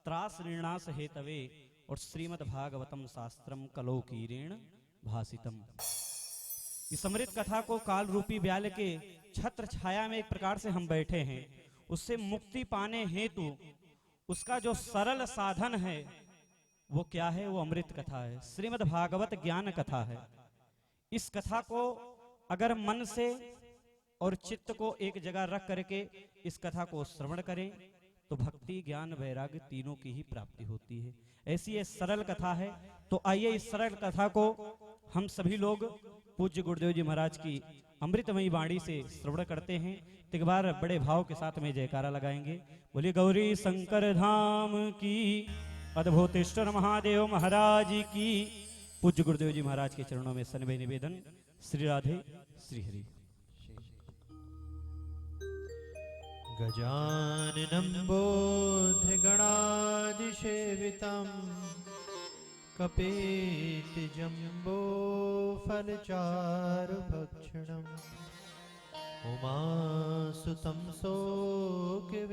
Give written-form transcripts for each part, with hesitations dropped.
त्रास ऋणास हेतवे और श्रीमद् भागवतम शास्त्रम कलोकीरेण भासितम। इस अमृत कथा को काल रूपी ब्याल के छत्र छाया में एक प्रकार से हम बैठे हैं, उससे मुक्ति पाने हेतु उसका जो सरल साधन है वो क्या है? वो अमृत कथा है, श्रीमद् भागवत ज्ञान कथा है। इस कथा को अगर मन से और चित्त को एक जगह रख करके इस कथा को श्रवण करें तो भक्ति ज्ञान वैराग्य तीनों की ही प्राप्ति होती है। ऐसी ये सरल कथा है। तो आइए इस सरल कथा को हम सभी लोग पूज्य गुरुदेव जी महाराज की अमृतमयी वाणी से श्रवण करते हैं। एक बार बड़े भाव के साथ में जयकारा लगाएंगे। बोलिए गौरी शंकर धाम की, अद्भुतेश्वर महादेव महाराज की। पूज्य गुरुदेव जी महाराज के चरणों में सन्वय निवेदन। श्री राधे श्री हरि। गजाननं बोधगणादिसेवितं कपेतिजम्बो फलचारुभक्षणम् उमासुतं शोकविनाशकारकं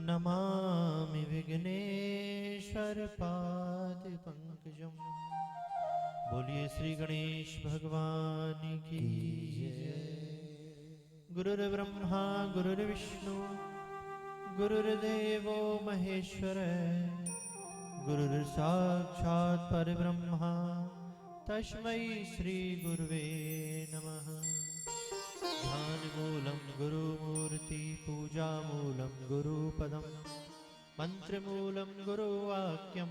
नमामि विघ्नेश्वर पादपङ्कजम्। बोलिए श्री गणेश भगवान की जय। गुरुर्ब्रह्मा गुरुर्विष्णु गुरुर्देवो महेश्वर गुरुर्साक्षात् परब्रह्मा तस्मै श्री गुरुवे नमः। ध्यानमूलं गुरुमूर्ति पूजामूलं गुरुपदं मंत्रमूलं गुरुवाक्यं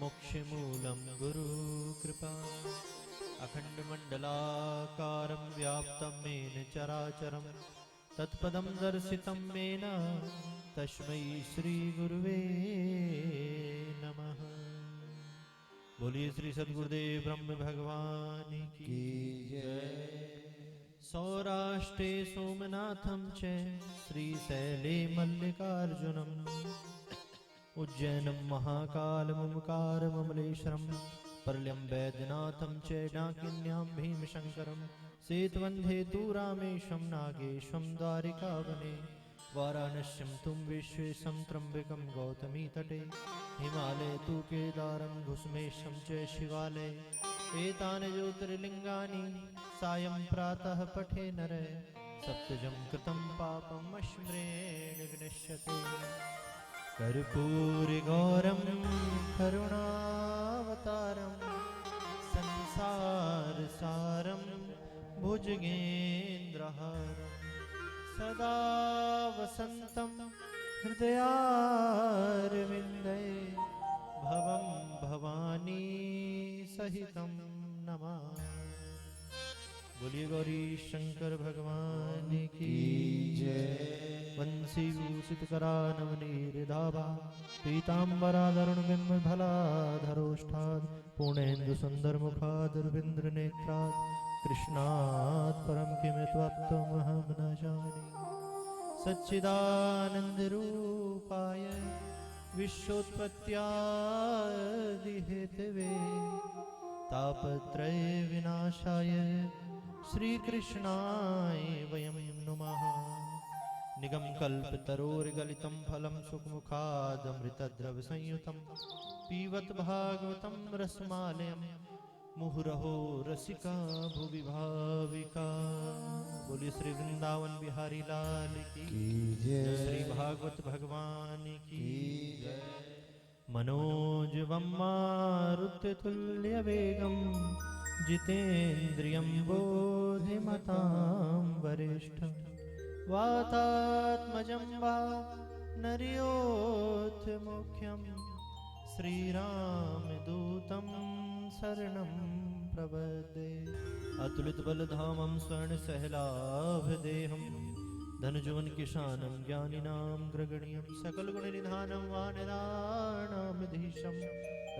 मोक्षमूलं गुरुकृपा। अखण्डमण्डलाकारं व्याप्तं येन चराचरं तत्पदं दर्शितं येन तस्मै श्रीगुरुवे नमः। बोलिए श्री सद्गुरुदेव ब्रह्म भगवान की जय। सौराष्ट्रे सोमनाथं च श्रीशैले मल्लिकार्जुनम् उज्जैनं महाकालममकारममलेश्वरम् पर्यं वैद्यनाथं च डाकिन्यां भीमशङ्करं सेतुवन्धे रामेशं नागेशं द्वारिकावने वाराणस्यं तुं विश्वेशं त्र्यम्बकं गौतमी तटे हिमालये तु केदारं घुस्मेशं च शिवालये एतानि ज्योतिर्लिङ्गानि सायं प्रातः पठे नर सप्तजं कृतं पापम् अश्म्रेण विनश्यते। कर्पूरगौरं करुणावतारं संसारसारं भुजगेन्द्रहारं सदा वसन्तं हृदयारविन्दे भवं भवानी सहितं नमामि। बोलिए गौरी शंकर भगवान की जय। वंशीभूषित करानवनीरधाभा पीताम्बराधरुण बिम्बफलाधरोष्ठात् पूर्णेन्दु सुंदर मुखादरविंद्र नेत्रात् कृष्णात् परं किमित्वत्वमहं न जाने। सच्चिदानंद रूपाय विश्वोत्पत्त्यादिहेतवे तापत्रय विनाशाय श्री कृष्णाय वयं नुमः। निगम कल्पतरोर्गलितं फलं सुखमुखादमृतद्रव संयुतं पीबत भागवतं रसमालयं मुहुरहो रसिका भुवि भाविका। बोलिए श्री वृंदावन बिहारी लाल की जय। श्री भागवत भगवान की जय। मनोजवं मारुततुल्यवेगं जितेन्द्रियं बोधिमतां वरिष्ठं वातात्मजं वा नर्योऽथ श्रीरामदूतं शरणं प्रपद्ये। अतुलितबलधामं स्वर्णसहलाभदेहं धनुजवन किशानं ज्ञानिनां ग्रगण्यं सकलगुणनिधानं वानराणामधीशं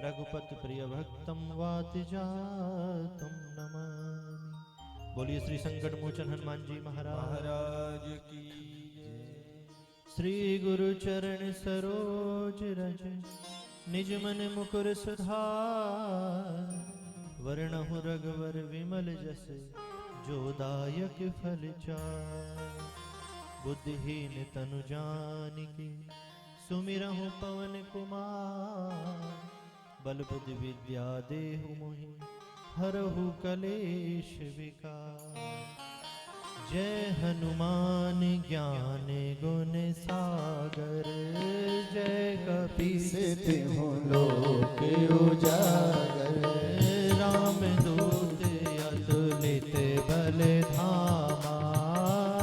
रघुपति प्रियभक्तं वातिजातं नमामि। बोलिए श्री संकट मोचन हनुमान जी महाराज की जय। श्री गुरु चरण सरोज रज निज मन मुकुर सुधार वरणहु रघुवर विमल जस जो दायक फल चार। बुद्धिहीन तनु जानिके सुमिरहु पवन कुमार। बल बुद्धि विद्या देहु मोहि हरहु कलेश विकार। जय हनुमान ज्ञान गुण सागर। जय कपीस तिहुँ लोक उजागर। राम दूत अतुलित बल धामा।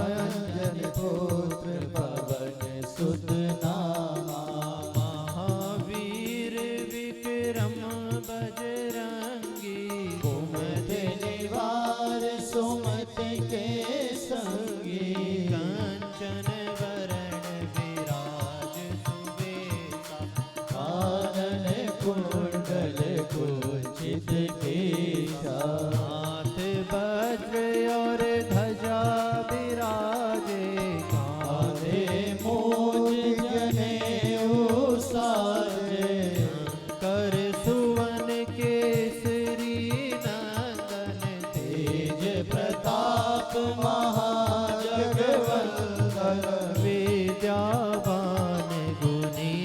अंजन पुत्र पवन सुत नामा। महावीर विक्रम बजरंगी। कुमति निवार सुमति के संगी। कंचन वरण विराज सुबेसा। कानन कुंडल कुंचित केसा। हाथ वज्र और ध्वजा विराजे। कांधे मूंज जनेऊ साजे। कर सुवन केसरी नंदन। तेज प्रताप महाजगवंदन। विद्यावान गुणी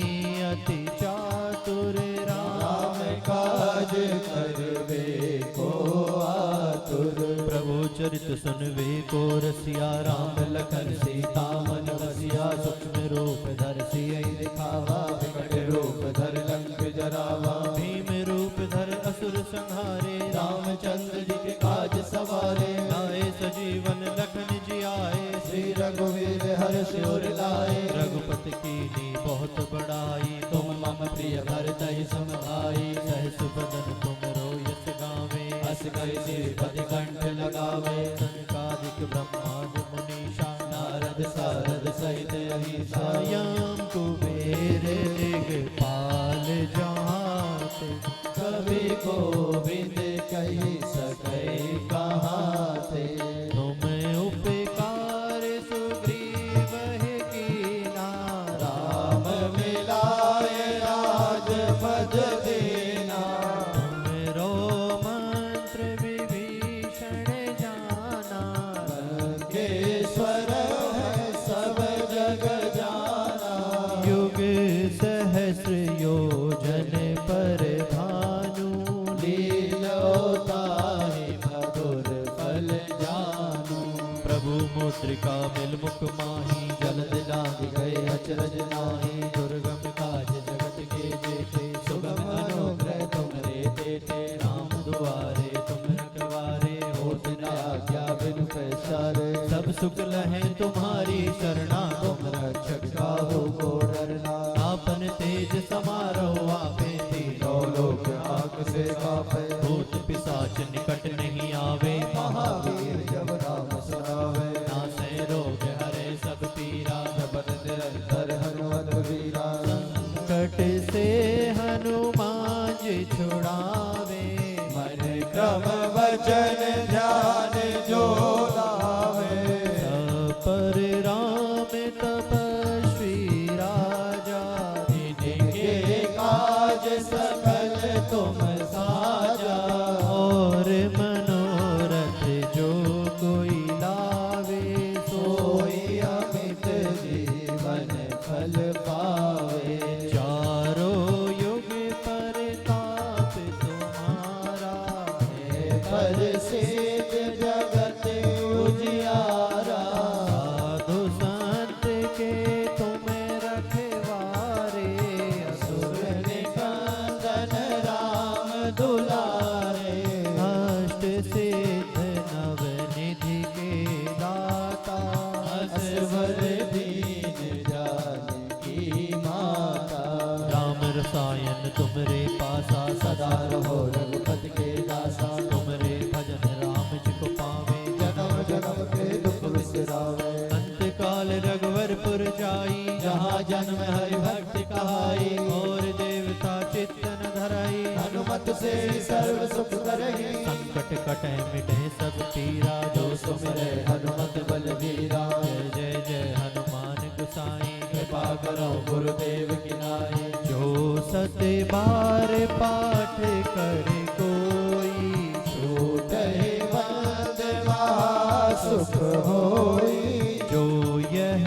अति चातुर। राम काज करवे को आतुर। प्रभु चरित सुनवे को रसिया। राम लखन सीता मन बसिया। सूक्ष्म रूप धर सियहि दिखावा। विकट रूप धर लंक जरावा। भीम रूप धर असुर संहारे। रामचंद्र जी के काज सवारे। लाए सजीवन लखन जियाए। श्री रघुवीर हर्ष उर लाए। रघुपति कीन्ही बहुत बड़ाई। तुम मम प्रिय भरतहि सम भाई। सहस बदन तुमरो यश गावे। अस कहि श्रीपति कंठ लगावे। सनकादिक ब्रह्मादि मुनीषा। नारद सारद सहित अहिसा। यम कुबेर दिगपाल जाते। कवि गोविंद कहि सकै कहाते। तुम उपकार सुग्रीव कीना। राम मिलाय राजपद देना। तुमरो मंत्र विभीषण जाना। लंकेश्वर है सब जग जाना। युग सहस्र योजन पर भानु। लील्योताहि मधुर फल जानू। प्रभु मुद्रिका मिल मुख माही। जलद लांघ गए अचरज नाही। दुर्गम काज जगत के जेते। सुगम अनुग्रह तुमरे तेते। राम दुआरे तुम रखवारे। होत न आज्ञा बिनु पैसारे। सब सुख लहै तुम्हारी शरणा। तुम रक्षक काहू को डरना। आपन तेज समारो आपे। तीनों लोक आग से कापे। भूत पिशाच निकट नहीं आवे। महावीर जब नाम सुनावे। नासै रोग हरे सब पीरा। जपत निरंतर हनुमत वीरा। संकट से हनुमान जी छुड़ावे। मन क्रम वचन ध्यान जो लावे। पर राम तपस्वी राजा। जिनके काज सकल तुम साजा। और मनोरथ जो कोई लावे। सोई अमित जीवन फल पावे। चारों युग परताप तुम्हारा। है प्रसिद्ध जगत उजियारा। साधु संत के तुम रखवारे। असुर निकंदन राम दुलारे। अष्ट सिद्ध नव निधि के दाता। असवर दीन जानकी माता। राम रसायन तुमरे पासा। सदा रहो रघुपति के दासा। तुमरे भजन राम जी को पावे। जन्म जन्म के दुख बिसरावे। अंत काल रघुवरपुर जाई। जहाँ जन्म हरि भक्ति कहाई। और देवता चित्तन धराई। हनुमत से सर्व सुख करहि। संकट कटै मिटै सब पीरा। जो सुमिरै हनुमत बलवीरा। जय जय जय हनुमान गोसाई। कृपा करो गुरुदेव की नाई। जो सत बार पाठ कर कोई। छूटहि बंद महा सुख होई। जो यह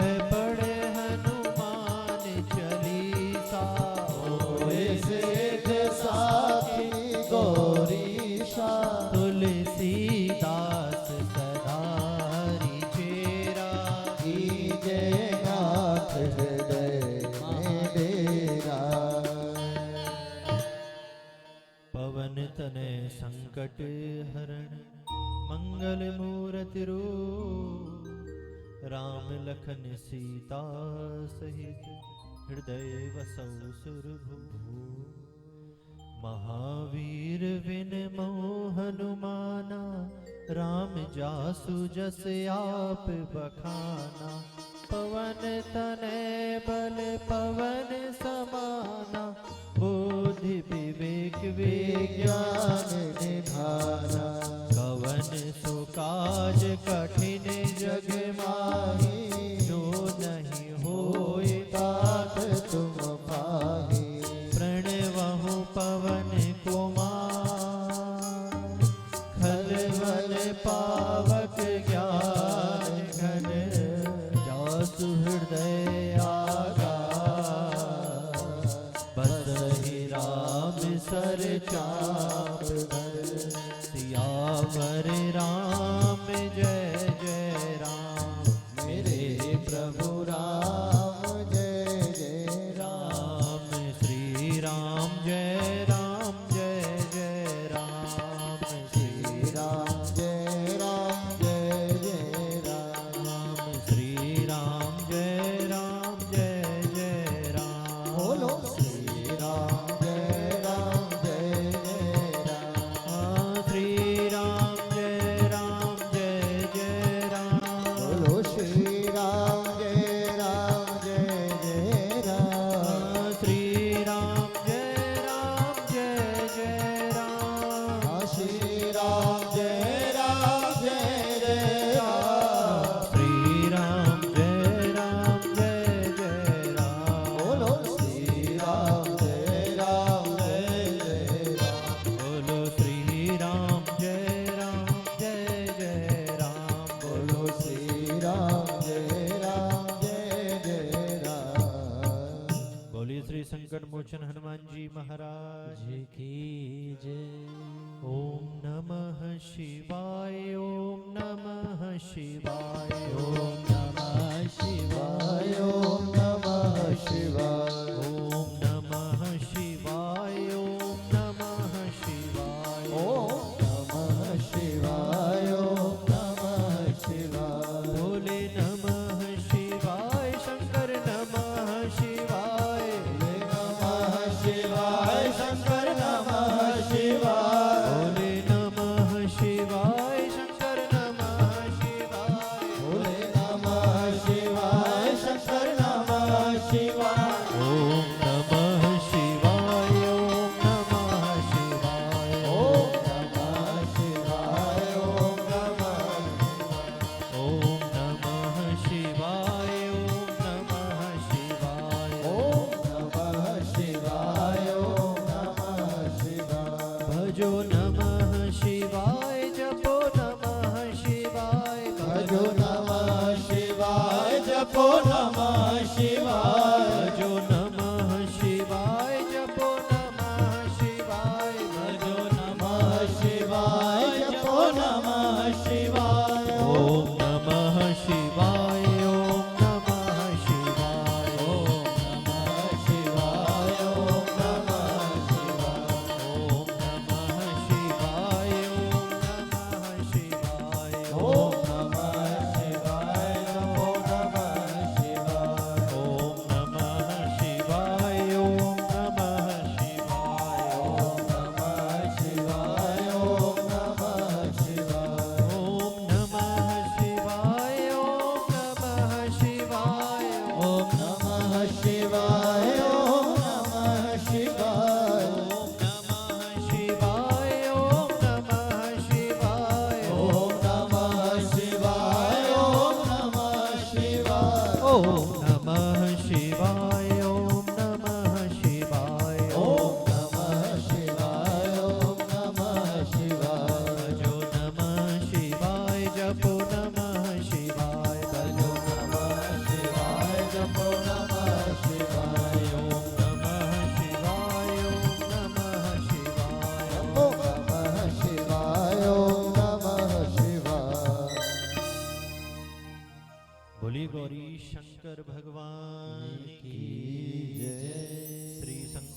संकट हरण मंगल मूर्ति रूप राम लखन सीता सहित हृदय वसौ सुरभू महावीर विन मोह हनुमाना राम जासु जस आप बखाना पवन तनय बल पवन समाना बुद्धि विवेक विज्ञान निधाना कवन सो काज कठिन जग माही जो नहीं होय तात तुम पाही प्रणवहु पवन कुमार खलबल पावक ज्ञान घन जासु हृदय आगार बसहि राम सर चाप धर सियावर राम जय जय राम मेरे प्रभु राम जय जय राम श्री राम जय जय राम श्री राम जय जय राम श्री राम जय जय राम बोलो श्री राम जय जय राम श्री राम जय जय राम बोलो श्री राम जय जय राम श्री राम जय जय राम श्री राम जय जय राम श्री राम जय जय राम बोलो श्री राम जय जय राम बोलो श्री राम जय जय राम बोलो श्री राम जय जय राम बोलिए श्री संकट मोचन हनुमान जी महाराज की जय ओम नमः शिवाय ओम नमः शिवाय ओम नमः शिवाय ओम नमः शिवाय ओम नमः शिवाय ओम नमः शिवाय ओम नमः शिवाय ओम नमः शिवाय बोले नमः शिवाय शंकर नमः शिवाय बोले नमः शिवाय शंकर नमः शिवाय बोले नमः शिवाय शंकर नमः शिवाय बोले नमः शिवाय शंकर नमः शिवाय ओम नमः शिवाय ओम नमः शिवाय ओम नमः शिवाय ओम नमः शिवाय ओम नमः शिवाय ओम नमः शिवाय ओम नमः शिवाय भजो नमः शिवाय जपो नमः शिवाय भजो नमः शिवाय जपो नमः शिवाय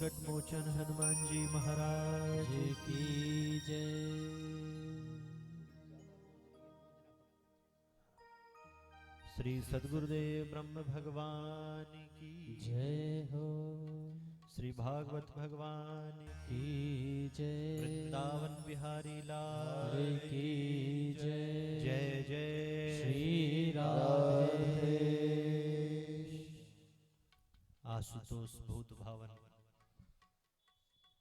संकट मोचन हनुमान जी महाराज की जय। श्री सद्गुरुदेव ब्रह्म भगवान की जय हो। श्री भागवत भगवान की जय। वृंदावन बिहारी लाल की जय। जय जय श्री राधे। आशुतोष भूत भावन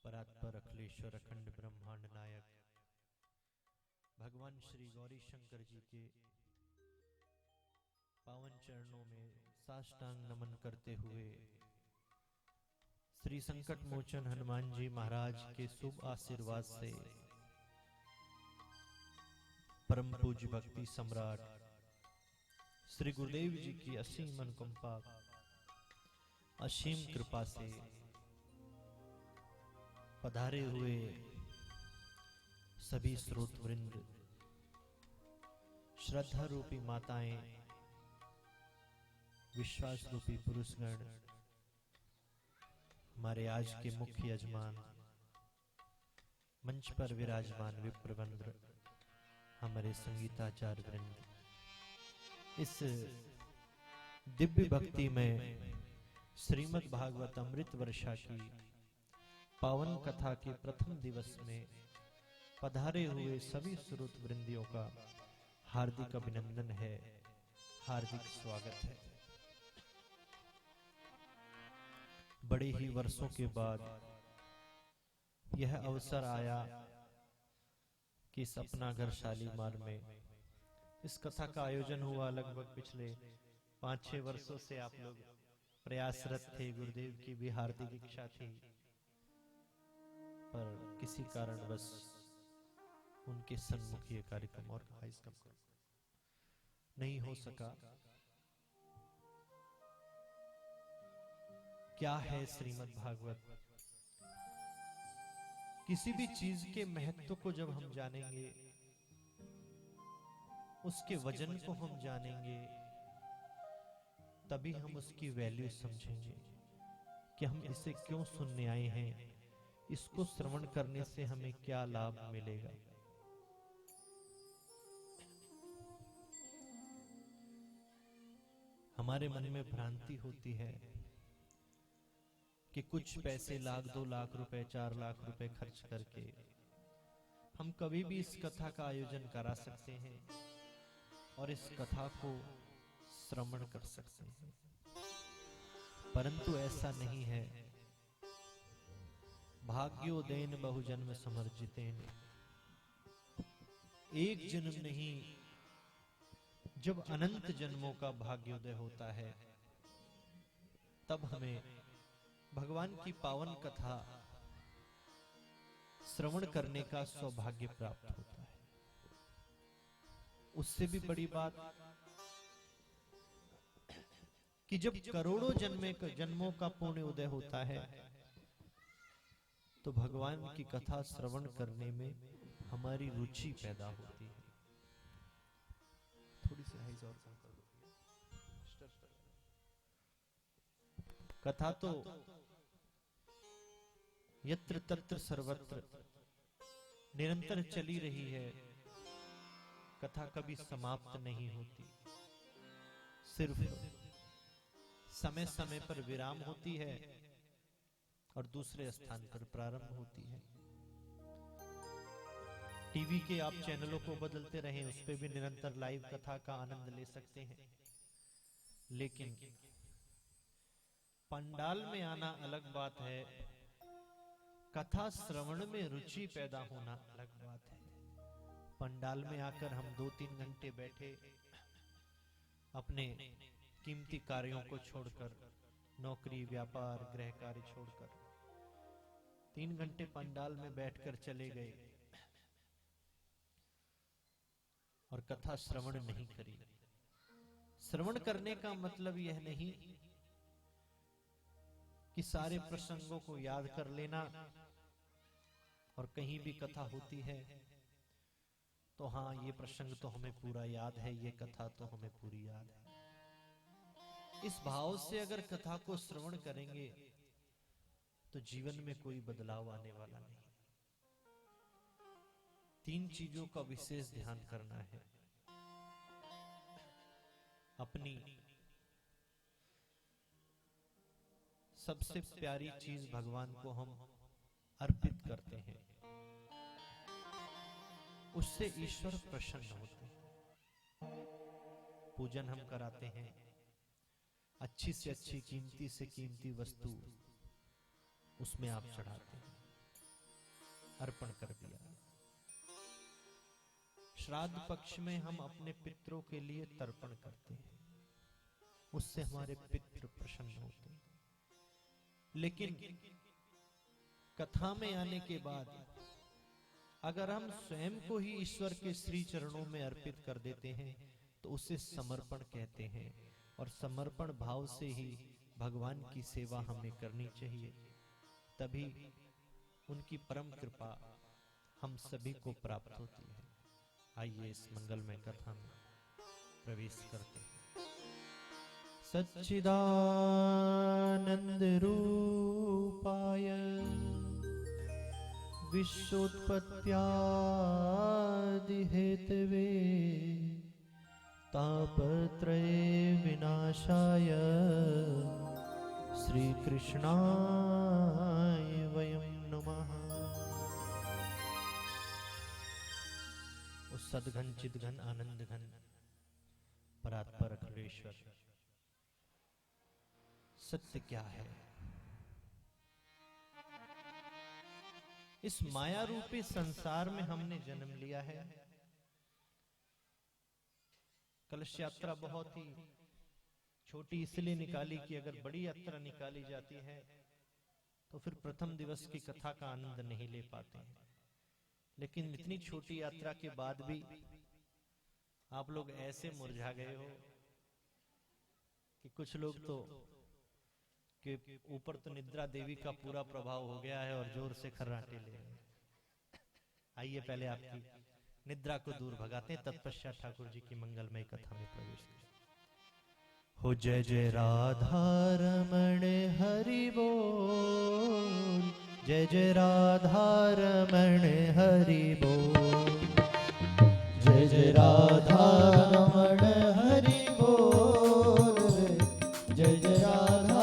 परात्पर अखिलेश्वर अखंड ब्रह्मांड नायक भगवान श्री गौरी शंकर जी के पावन चरणों में साष्टांग नमन करते हुए श्री संकट मोचन हनुमान जी महाराज के शुभ आशीर्वाद से परम पूज्य भक्ति सम्राट श्री गुरुदेव जी की असीम अनुकंपा असीम कृपा से पधारे हुए सभी स्रोत वृंद, श्रद्धा रूपी माताएं, विश्वास रूपी पुरुषगण, हमारे आज के मुख्य यजमान, मंच पर विराजमान विप्रवंद्र, हमारे संगीताचार्य वृंद, इस दिव्य भक्ति में श्रीमद् भागवत अमृत वर्षा की पावन कथा के प्रथम दिवस में पधारे हुए सभी श्रोत वृंदियों का हार्दिक अभिनंदन है, हार्दिक स्वागत है। बड़े ही वर्षों के बाद यह अवसर आया कि इस अपना घर शालीमार में इस कथा का आयोजन हुआ। लगभग पिछले 5-6 वर्षों से आप लोग प्रयासरत थे, गुरुदेव की भी हार्दिक इच्छा थी, पर किसी कारणवश उनके सन्मुख ये कार्यक्रम और नहीं हो सका। क्या है श्रीमद् भागवत? किसी भी चीज के महत्व को जब हम जानेंगे, उसके वजन को हम जानेंगे, तभी हम उसकी वैल्यू समझेंगे कि हम इसे क्यों सुनने आए हैं, इसको श्रवण करने से हमें क्या लाभ मिलेगा। हमारे मन में भ्रांति होती है कि कुछ पैसे, 1-2 लाख रुपए, 4 लाख रुपए खर्च करके हम कभी भी इस कथा का आयोजन करा सकते हैं और इस कथा को श्रवण कर सकते हैं, परंतु ऐसा नहीं है। भाग्योदयन बहुजन्म समर्जितेन, एक जन्म नहीं, जब अनंत जन्मों का भाग्योदय होता है तब हमें भगवान की पावन कथा श्रवण करने का सौभाग्य प्राप्त होता है। उससे भी बड़ी बात कि जब करोड़ों जन्मों का पुण्य उदय होता है तो भगवान की कथा श्रवण करने में हमारी रुचि पैदा होती है। थोड़ी सी हाइज और कम कर दो। कथा तो यत्र तत्र सर्वत्र निरंतर चली रही है, कथा कभी समाप्त नहीं होती, सिर्फ समय समय पर विराम होती है और दूसरे स्थान पर प्रारंभ होती है। टीवी के आप चैनलों को बदलते रहें, उस पे भी निरंतर लाइव कथा का आनंद ले सकते हैं, लेकिन पंडाल में आना अलग बात है, कथा श्रवण में रुचि पैदा होना अलग बात है। पंडाल में आकर हम 2-3 घंटे बैठे, अपने कीमती कार्यों को छोड़कर, नौकरी, व्यापार, गृह कार्य छोड़कर 3 घंटे पंडाल में बैठकर चले गए और कथा श्रवण नहीं करी। श्रवण करने का मतलब यह नहीं कि सारे प्रसंगों को याद कर लेना और कहीं भी कथा होती है तो हाँ, ये प्रसंग तो हमें पूरा याद है, ये कथा तो हमें पूरी याद है। इस भाव से अगर कथा को श्रवण करेंगे तो जीवन में कोई बदलाव आने वाला नहीं। 3 चीजों का विशेष ध्यान करना है। अपनी सबसे प्यारी चीज भगवान को हम अर्पित करते हैं, उससे ईश्वर प्रसन्न होते हैं। पूजन हम कराते हैं, अच्छी से अच्छी कीमती से कीमती वस्तु उसमें आप चढ़ाते हैं, अर्पण कर दिया। श्राद्ध पक्ष में हम अपने पितरों के लिए तर्पण करते हैं, उससे हमारे पितृ प्रसन्न होते हैं। लेकिन कथा में आने के बाद अगर हम स्वयं को ही ईश्वर के श्री चरणों में अर्पित कर देते हैं तो उसे समर्पण कहते हैं, और समर्पण भाव से ही भगवान की सेवा हमें करनी चाहिए, तभी उनकी परम कृपा हम सभी को प्राप्त होती है। आइए इस मंगलमय कथा में प्रवेश करते हैं। सच्चिदानंद रूपाय विश्वोत्पत्त्यादि हेतवे तापत्रय विनाशाय श्री कृष्णाय वयं नमः। उस सद्घन चिद्घन आनंद घन परात्पर अखिलेश्वर सत्य क्या है? इस माया रूपी संसार में हमने जन्म लिया है। कलश यात्रा बहुत ही छोटी इसलिए निकाली कि अगर बड़ी यात्रा निकाली जाती है तो फिर प्रथम दिवस की कथा का आनंद नहीं ले पाते हैं। लेकिन इतनी छोटी यात्रा के बाद भी आप लोग ऐसे मुरझा गए हो कि कुछ लोग तो के ऊपर तो निद्रा देवी का पूरा प्रभाव हो गया है और जोर से खर्राटे ले रहे हैं। आइए पहले आपकी निद्रा को दूर भगाते हैं, तत्पश्चात ठाकुर जी की मंगलमय कथा में प्रवेश करें। हो जय जय राधा रमण हरि बोल, जय जय राधा रमण हरि बोल, जय जय राधा रमण हरि बोल, जय जय राधा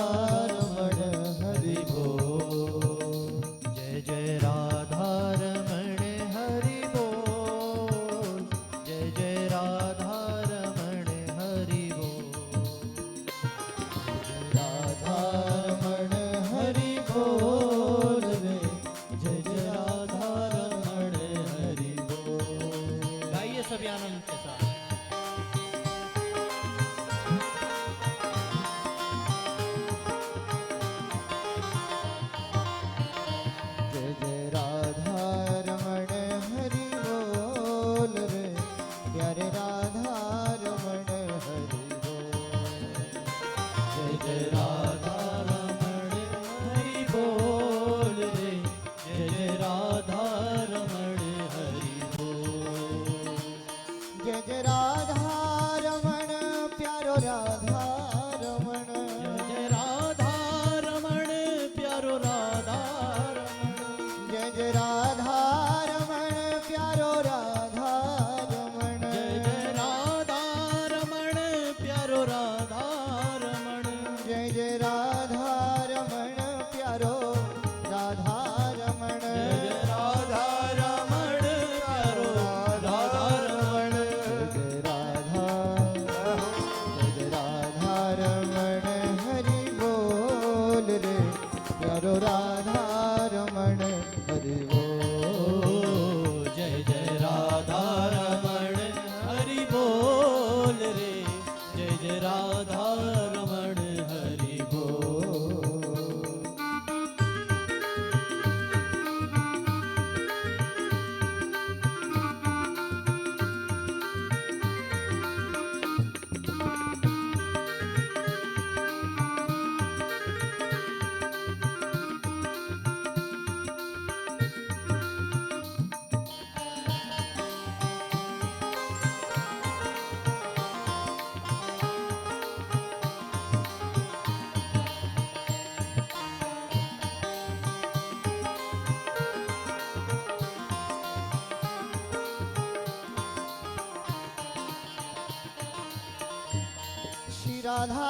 राधा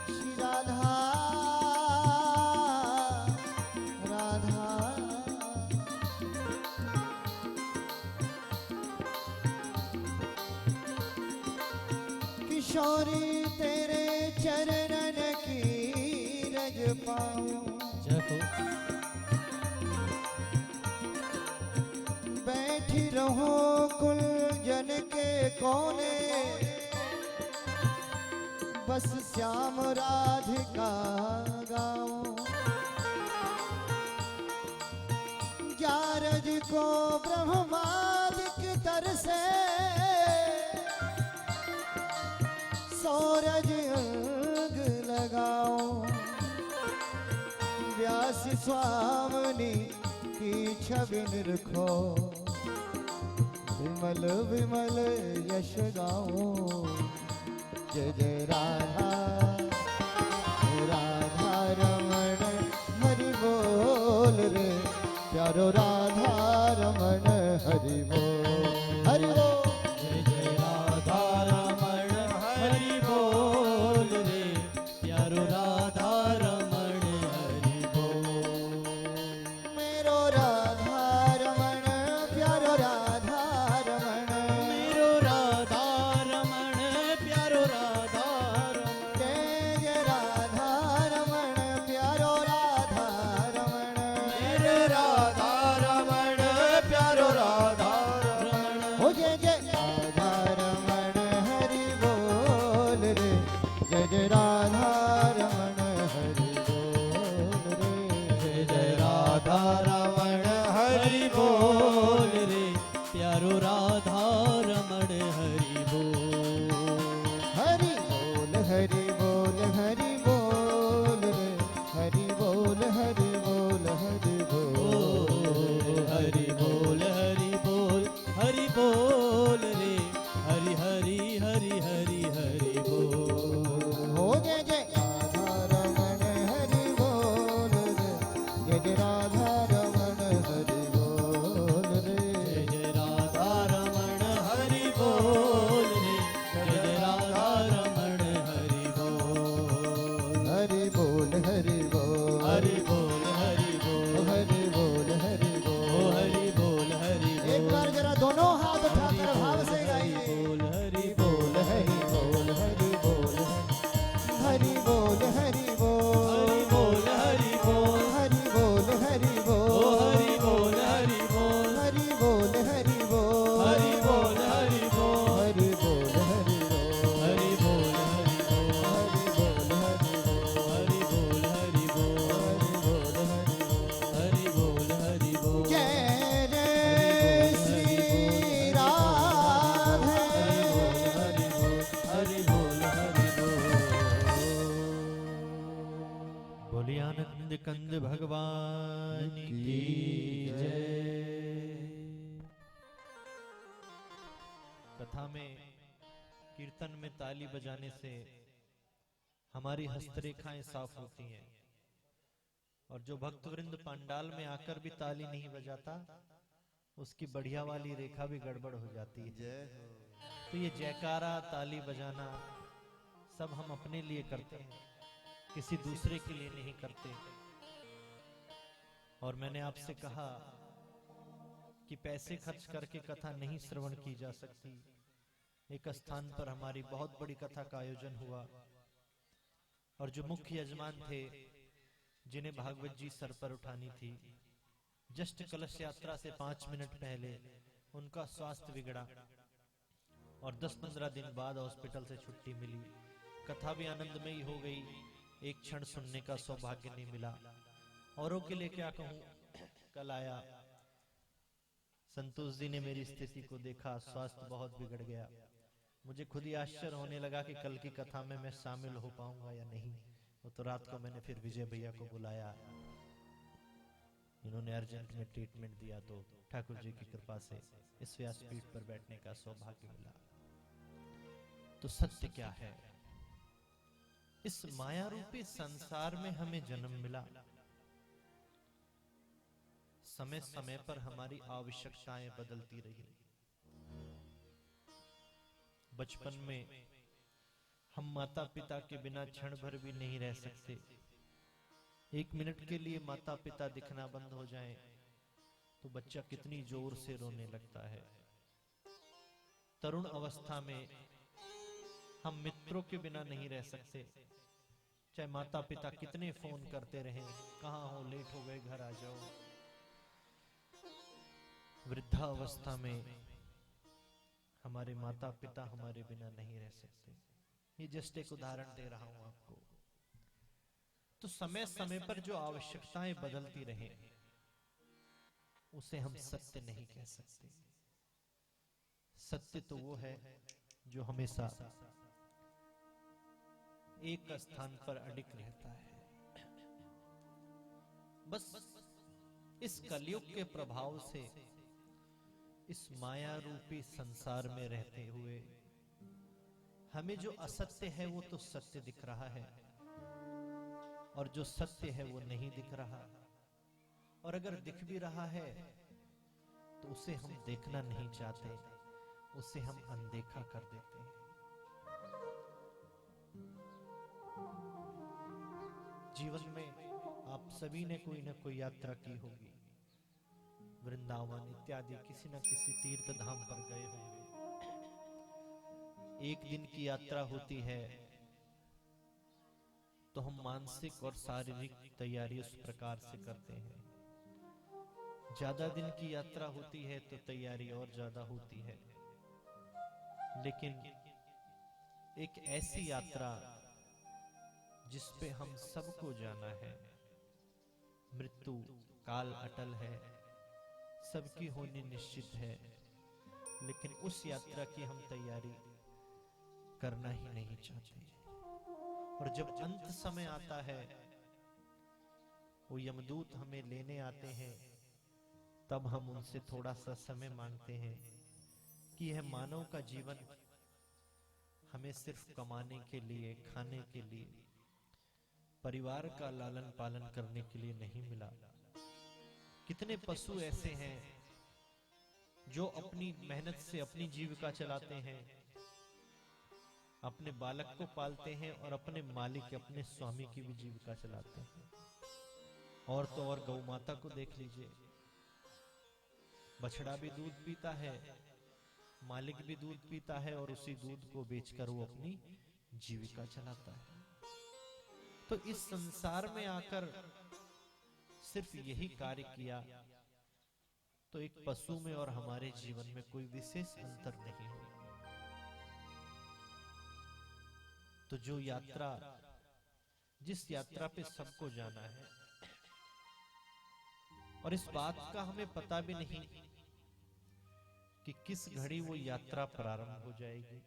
श्री राधा राधा किशोरी तेरे चरणन की रज पाऊं बैठी रहो कुल जन के कोने बस श्याम राधिका गाऊं जारज को ब्रह्मादिक तरसे सूरज अंग लगाऊं व्यास स्वामिनी की छवि निरखो विमल विमल यश गाऊं जय जय राधा राधा रमण हरि बोल रे प्यारो राधा रमण हरि बोल हरि बोल जय जय राधा रमण हरि बोल रे प्यारो राधा रमण हरि बोल मेरो राधा रमण प्यारो राधा रमण मेरो राधा रमण प्यारो राधा रमण जय जय राधा रमण प्यारो राधा रमण मेरे राधा रमण प्यारो राधा रमण हो जय जय राधा रमण हरि बोल रे जय जय राधा रमण हरि बोल रे जय जय राधा रमण हरि बोल रे प्यारो राधा रमण हरि बोल हरि बोल हरि बोल हरि बोल रे हरि बोल हरि बोल हरि बोल हरि बोल हरि बोल हरि बोल रे हरि हरि हरि हरि हरि बोल हो जय जय राधा रमण हरि बोल रे जय जय राधा रमण हरि बोल रे जय जय राधा रमण हरि बोल रे जय जय राधा रमण हरि बोल हरि बोल हरि बोल हरि बोल हरि बोल हरि बोल हरि ओ बोल हरि बोल हरि एक बोल बार जरा दोनों हाथ उठाकर भाव से गाइए बोल हरि बोल हरि बोल हरि बोल हरि बोल हरि बोल हरि बोल हरि बोल हरि बोल हरि ओ बोल हरि बोल हरि बोल हरि बोल हरि बोल हरि बोल हरि बोल हरि बोल हरि बोल हरि बोल हरि बोल हरि बोल हरि बोल हरि बोल हरि बोल जय जय श्री राधे हरि बोल हरि बोल बोलिए आनंद कंद भगवान की जय। कथा में कीर्तन में ताली बजाने से हमारी हस्तरेखाएं साफ होती हैं और जो भक्तवृंद पंडाल में आकर भी ताली नहीं बजाता उसकी बढ़िया वाली रेखा भी गड़बड़ हो जाती है। तो ये जयकारा ताली बजाना सब हम अपने लिए करते हैं, किसी दूसरे के लिए नहीं करते। और मैंने आपसे कहा कि पैसे खर्च करके कथा नहीं श्रवण की जा सकती। एक स्थान पर हमारी बहुत बड़ी कथा का आयोजन हुआ और जो मुख्य यजमान थे जिन्हें भागवत जी सर पर उठानी थी, जस्ट कलश यात्रा से 5 मिनट पहले उनका स्वास्थ्य बिगड़ा और 10-15 दिन बाद हॉस्पिटल से छुट्टी मिली। कथा भी आनंदमयी हो गई, एक क्षण सुनने का सौभाग्य नहीं मिला। औरों के लिए क्या कहूं, कल आया संतोष जी ने मेरी स्थिति को देखा, स्वास्थ्य बहुत बिगड़ गया। मुझे खुद ही आश्चर्य होने लगा कि कल की कथा में मैं शामिल हो पाऊंगा या नहीं। वो तो रात को मैंने फिर विजय भैया को बुलाया, इन्होंने अर्जेंट में ट्रीटमेंट दिया, तो ठाकुर जी की कृपा से इस व्यासपीठ पर बैठने का सौभाग्य मिला। तो सत्य क्या है, इस माया रूपी संसार में हमें जन्म मिला। समय समय पर हमारी आवश्यकताएं बदलती रही, बचपन में हम माता पिता के बिना क्षण भर भी नहीं रह सकते। 1 मिनट के लिए माता पिता दिखना बंद हो जाएं तो बच्चा कितनी जोर से रोने लगता है। तरुण अवस्था में हम मित्रों के बिना नहीं रह सकते, चाहे माता पिता कितने फोन करते रहें, कहाँ हो, लेट हो गए, घर आ जाओ। वृद्धावस्था में हमारे माता पिता हमारे बिना नहीं रह सकते। ये जस्ट एक उदाहरण दे रहा हूं आपको। तो समय समय पर जो आवश्यकताएं बदलती रहे उसे हम सत्य नहीं कह सकते। सत्य तो वो है जो हमेशा एक स्थान पर अडिग रहता है। बस इस कलयुग के प्रभाव से इस माया रूपी संसार में रहते हुए हमें जो असत्य है वो तो सत्य दिख रहा है, और जो सत्य है वो नहीं दिख रहा। और अगर दिख भी रहा है तो उसे हम देखना नहीं चाहते, उसे हम अनदेखा कर देते हैं। जीवन में आप सभी ने कोई ना कोई यात्रा की होगी, वृंदावन इत्यादि किसी न किसी तीर्थ धाम पर गए होंगे। एक दिन की यात्रा होती है तो हम मानसिक और शारीरिक तैयारी उस प्रकार से करते हैं। ज्यादा दिन की यात्रा होती है तो तैयारी और ज्यादा होती है। लेकिन एक ऐसी यात्रा जिस पे हम सबको जाना है, मृत्यु काल अटल है, सबकी होनी निश्चित है, लेकिन उस यात्रा की हम तैयारी करना ही नहीं चाहते। और जब अंत समय आता है, वो यमदूत हमें लेने आते हैं, तब हम उनसे थोड़ा सा समय मांगते हैं कि यह मानव का जीवन हमें सिर्फ कमाने के लिए, खाने के लिए, परिवार का लालन पालन करने के लिए नहीं मिला। कितने पशु ऐसे हैं जो अपनी मेहनत से अपनी जीविका चलाते हैं, अपने बालक को पालते हैं और अपने मालिक, अपने स्वामी की भी जीविका चलाते हैं। और तो और गौ माता को देख लीजिए, बछड़ा भी दूध पीता है, मालिक भी दूध पीता है, और उसी दूध को बेचकर वो अपनी जीविका चलाता है। तो इस संसार में आकर सिर्फ यही कार्य किया तो एक पशु में और हमारे जीवन में कोई विशेष अंतर नहीं हुआ। तो जो यात्रा, जिस यात्रा पे सबको जाना है, और इस बात का हमें पता भी नहीं कि किस घड़ी वो यात्रा प्रारंभ हो जाएगी,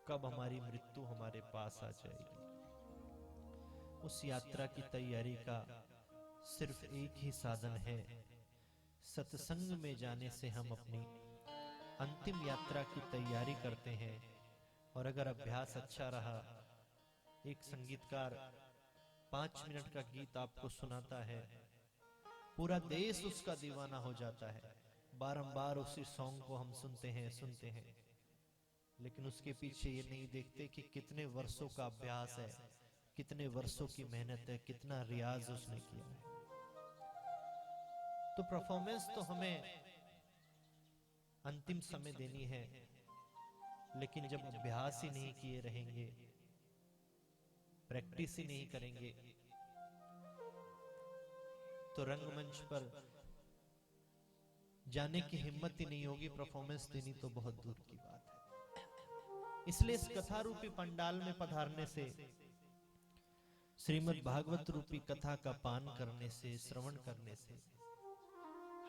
कब हमारी मृत्यु हमारे पास आ जाएगी। उस यात्रा की तैयारी का सिर्फ एक ही साधन है, सत्संग में जाने से हम अपनी अंतिम यात्रा की तैयारी करते हैं। और अगर अभ्यास अच्छा रहा, एक संगीतकार 5 मिनट का गीत आपको सुनाता है, पूरा देश उसका दीवाना हो जाता है, बारंबार उसी सॉन्ग को हम सुनते हैं, लेकिन उसके पीछे ये नहीं देखते कि कितने वर्षों का अभ्यास है, कितने वर्षों की मेहनत है, कितना रियाज उसने किया है। तो परफॉर्मेंस तो हमें अंतिम समय देनी है, लेकिन जब अभ्यास ही नहीं किए रहेंगे, प्रैक्टिस ही नहीं करेंगे, तो रंगमंच पर जाने की हिम्मत ही नहीं होगी। परफॉर्मेंस देनी तो बहुत दूर की बात है। इसलिए इस कथा रूपी पंडाल में पधारने से, श्रीमद् भागवत रूपी कथा का पान करने से, श्रवण करने से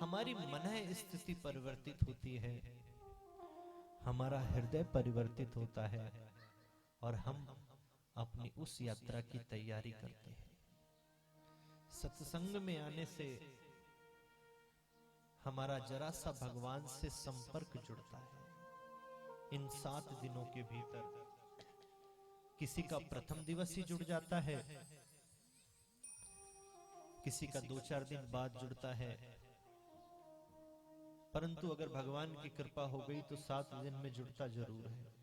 हमारी मन स्थिति परिवर्तित होती है, हमारा हृदय परिवर्तित होता है, और हम अपनी उस यात्रा की तैयारी करते हैं। सत्संग में आने से हमारा जरा सा भगवान से संपर्क जुड़ता है। इन 7 दिनों के भीतर किसी का प्रथम दिवस ही जुड़ जाता है, किसी का 2-4 दिन बाद जुड़ता है, परंतु अगर भगवान की कृपा हो गई तो 7 दिन में जुड़ता जरूर है।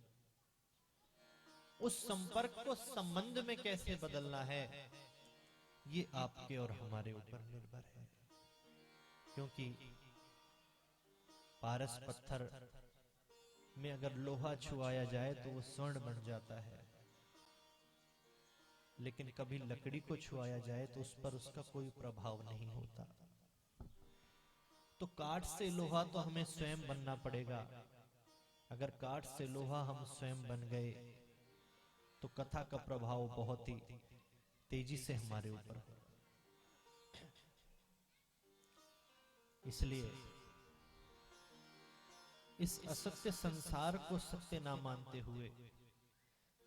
उस संपर्क को संबंध में कैसे बदलना है, ये आपके और हमारे ऊपर निर्भर है। क्योंकि पारस पत्थर में अगर लोहा छुआया जाए तो वो स्वर्ण बन जाता है, लेकिन कभी लकड़ी को छुआया जाए तो उस पर उसका कोई प्रभाव नहीं होता। तो काठ से लोहा तो हमें स्वयं बनना पड़ेगा। अगर काठ से लोहा हम स्वयं बन गए तो कथा का प्रभाव बहुत ही तेजी से हमारे ऊपर हो। इसलिए इस असत्य संसार को सत्य ना मानते हुए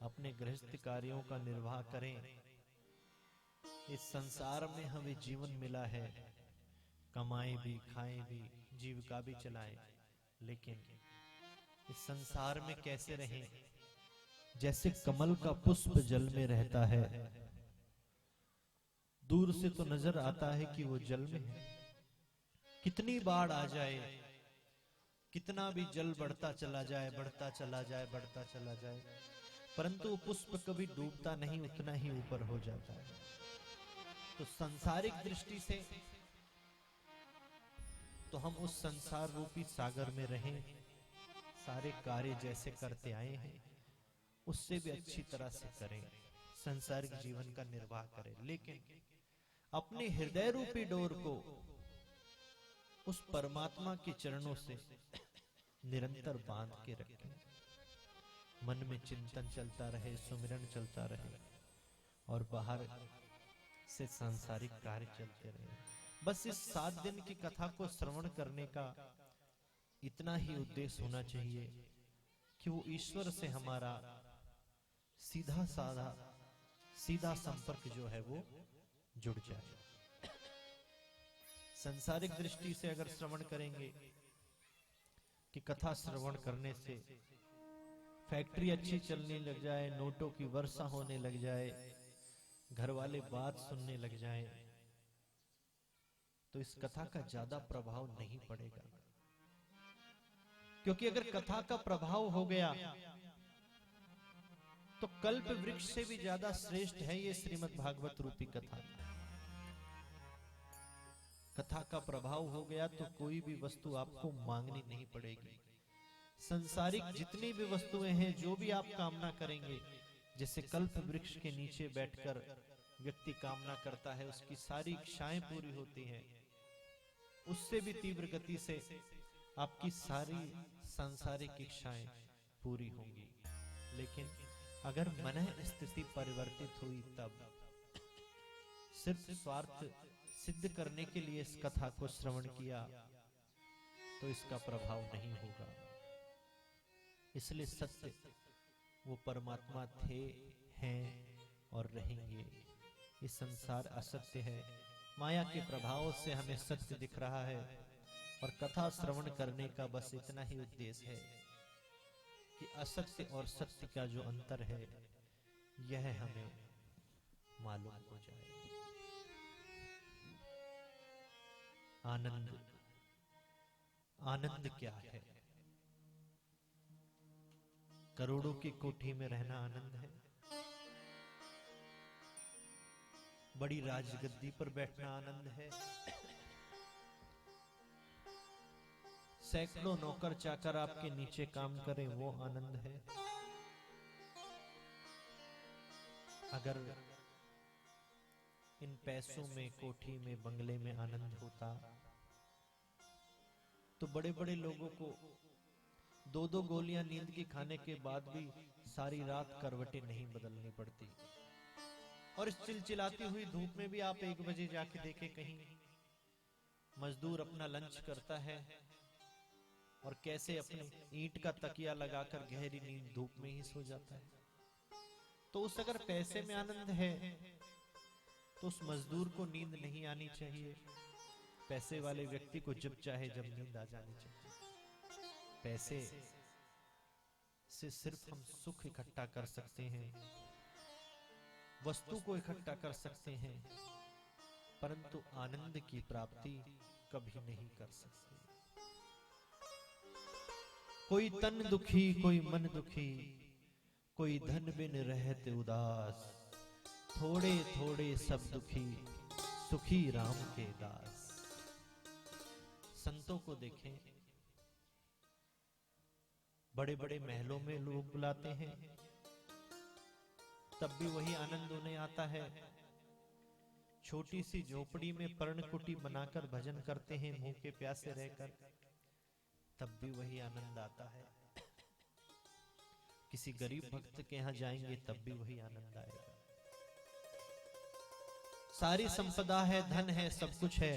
अपने गृहस्थ कार्यों का निर्वाह करें। इस संसार में हमें जीवन मिला है, कमाएं भी, खाएं भी, जीविका भी चलाएं, लेकिन इस संसार में कैसे रहें? जैसे कमल का पुष्प जल में रहता है, दूर से तो नजर आता है कि वो जल में है। कितनी बाढ़ आ जाए, कितना भी जल बढ़ता चला जाए, बढ़ता चला जाए, बढ़ता चला जाए, परंतु वो पुष्प कभी डूबता नहीं, उतना ही ऊपर हो जाता है। तो सांसारिक दृष्टि से तो हम उस संसार रूपी सागर में रहें, सारे कार्य जैसे करते आए हैं उससे भी अच्छी तरह से करें, संसारिक जीवन का निर्वाह करें, लेकिन अपने हृदय रूपी डोर को उस परमात्मा के चरणों से निरंतर बांध के रखें। मन में चिंतन चलता रहे, सुमिरन चलता रहे और बाहर से सांसारिक कार्य चलते रहे। बस इस 7 दिन की कथा को श्रवण करने का इतना ही उद्देश्य होना चाहिए कि वो ईश्वर से हमारा सीधा संपर्क जो है वो जुड़ जाए। सांसारिक दृष्टि से अगर श्रवण करेंगे कि कथा श्रवण करने से फैक्ट्री अच्छी चलने लग जाए, नोटों की वर्षा होने लग जाए, घर वाले बात सुनने लग जाए, तो इस कथा का ज्यादा प्रभाव नहीं पड़ेगा। क्योंकि अगर कथा का प्रभाव हो गया तो कल्प वृक्ष से भी ज्यादा श्रेष्ठ है ये श्रीमद् भागवत रूपी कथा। कथा का प्रभाव हो गया तो कोई भी वस्तु आपको मांगनी नहीं पड़ेगी। संसारिक जितनी भी वस्तुएं हैं, जो भी आप कामना करेंगे, जैसे कल्प वृक्ष के नीचे बैठकर व्यक्ति कामना करता है, उसकी सारी इच्छाएं पूरी होती हैं, उससे भी तीव्र गति से आपकी सारी सांसारिक इच्छाएं पूरी होंगी। लेकिन अगर मन स्थिति परिवर्तित हुई, तब सिर्फ स्वार्थ सिद्ध करने के लिए इस कथा को श्रवण किया तो इसका प्रभाव नहीं होगा। इसलिए सत्य वो परमात्मा थे, हैं और रहेंगे। ये संसार असत्य है, माया के प्रभाव से हमें सत्य दिख रहा है, और कथा श्रवण करने का बस इतना ही उद्देश्य है कि असत्य और सत्य का जो अंतर है यह हमें मालूम हो जाए। आनंद, आनंद क्या है? करोड़ों की कोठी में रहना आनंद है? बड़ी राजगद्दी पर बैठना आनंद है? सैकड़ों नौकर चाकर आपके नीचे काम करें वो आनंद है? अगर इन पैसों में, कोठी में, बंगले में आनंद होता तो बड़े बड़े लोगों को 2-2 गोलियां नींद की खाने के बाद भी सारी रात करवटें नहीं बदलनी पड़ती। और इस चिलचिलाती हुई धूप में भी आप 1 बजे जाके देखें, कहीं मजदूर अपना लंच करता है और कैसे अपने ईंट का तकिया लगाकर गहरी नींद धूप में ही सो जाता है। तो उस अगर पैसे में आनंद है तो उस मजदूर को नींद नहीं आनी चाहिए। पैसे वाले व्यक्ति को जब चाहे जब नींद आ जानी चाहिए। पैसे से सिर्फ हम सुख इकट्ठा कर सकते हैं, वस्तु को इकट्ठा कर सकते हैं, परंतु आनंद की प्राप्ति कभी नहीं कर सकते। कोई तन दुखी कोई मन दुखी, कोई धन बिन रहते उदास, थोड़े थोड़े सब दुखी, सुखी राम के दास। संतों को देखें, बड़े बड़े महलों में लोग बुलाते हैं, तब भी वही आनंद उन्हें आता है। छोटी सी झोपड़ी में पर्णकुटी बनाकर भजन करते हैं मुंह के प्यासे रहकर, तब भी वही आनंद आता है। किसी गरीब भक्त के यहां जाएंगे तब भी वही आनंद आएगा। सारी संपदा है, धन है, सब कुछ है,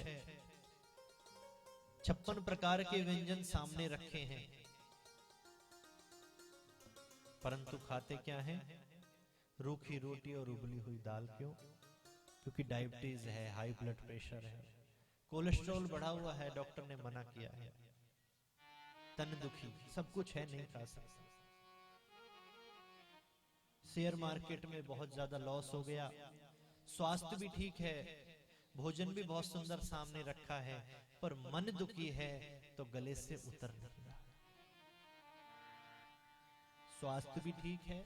56 प्रकार के व्यंजन सामने रखे हैं, परंतु खाते क्या हैं? रूखी रोटी और उबली हुई दाल। क्यों? क्योंकि डायबिटीज है, हाई ब्लड प्रेशर है, कोलेस्ट्रॉल बढ़ा हुआ है, डॉक्टर ने मना किया है, तन दुखी, सब कुछ है, नहीं खा सकते। शेयर मार्केट में बहुत ज्यादा लॉस हो गया, स्वास्थ्य भी ठीक है, भोजन भी बहुत सुंदर सामने रखा है, पर मन दुखी है तो गले से उतर नहीं रहा। स्वास्थ्य भी ठीक है,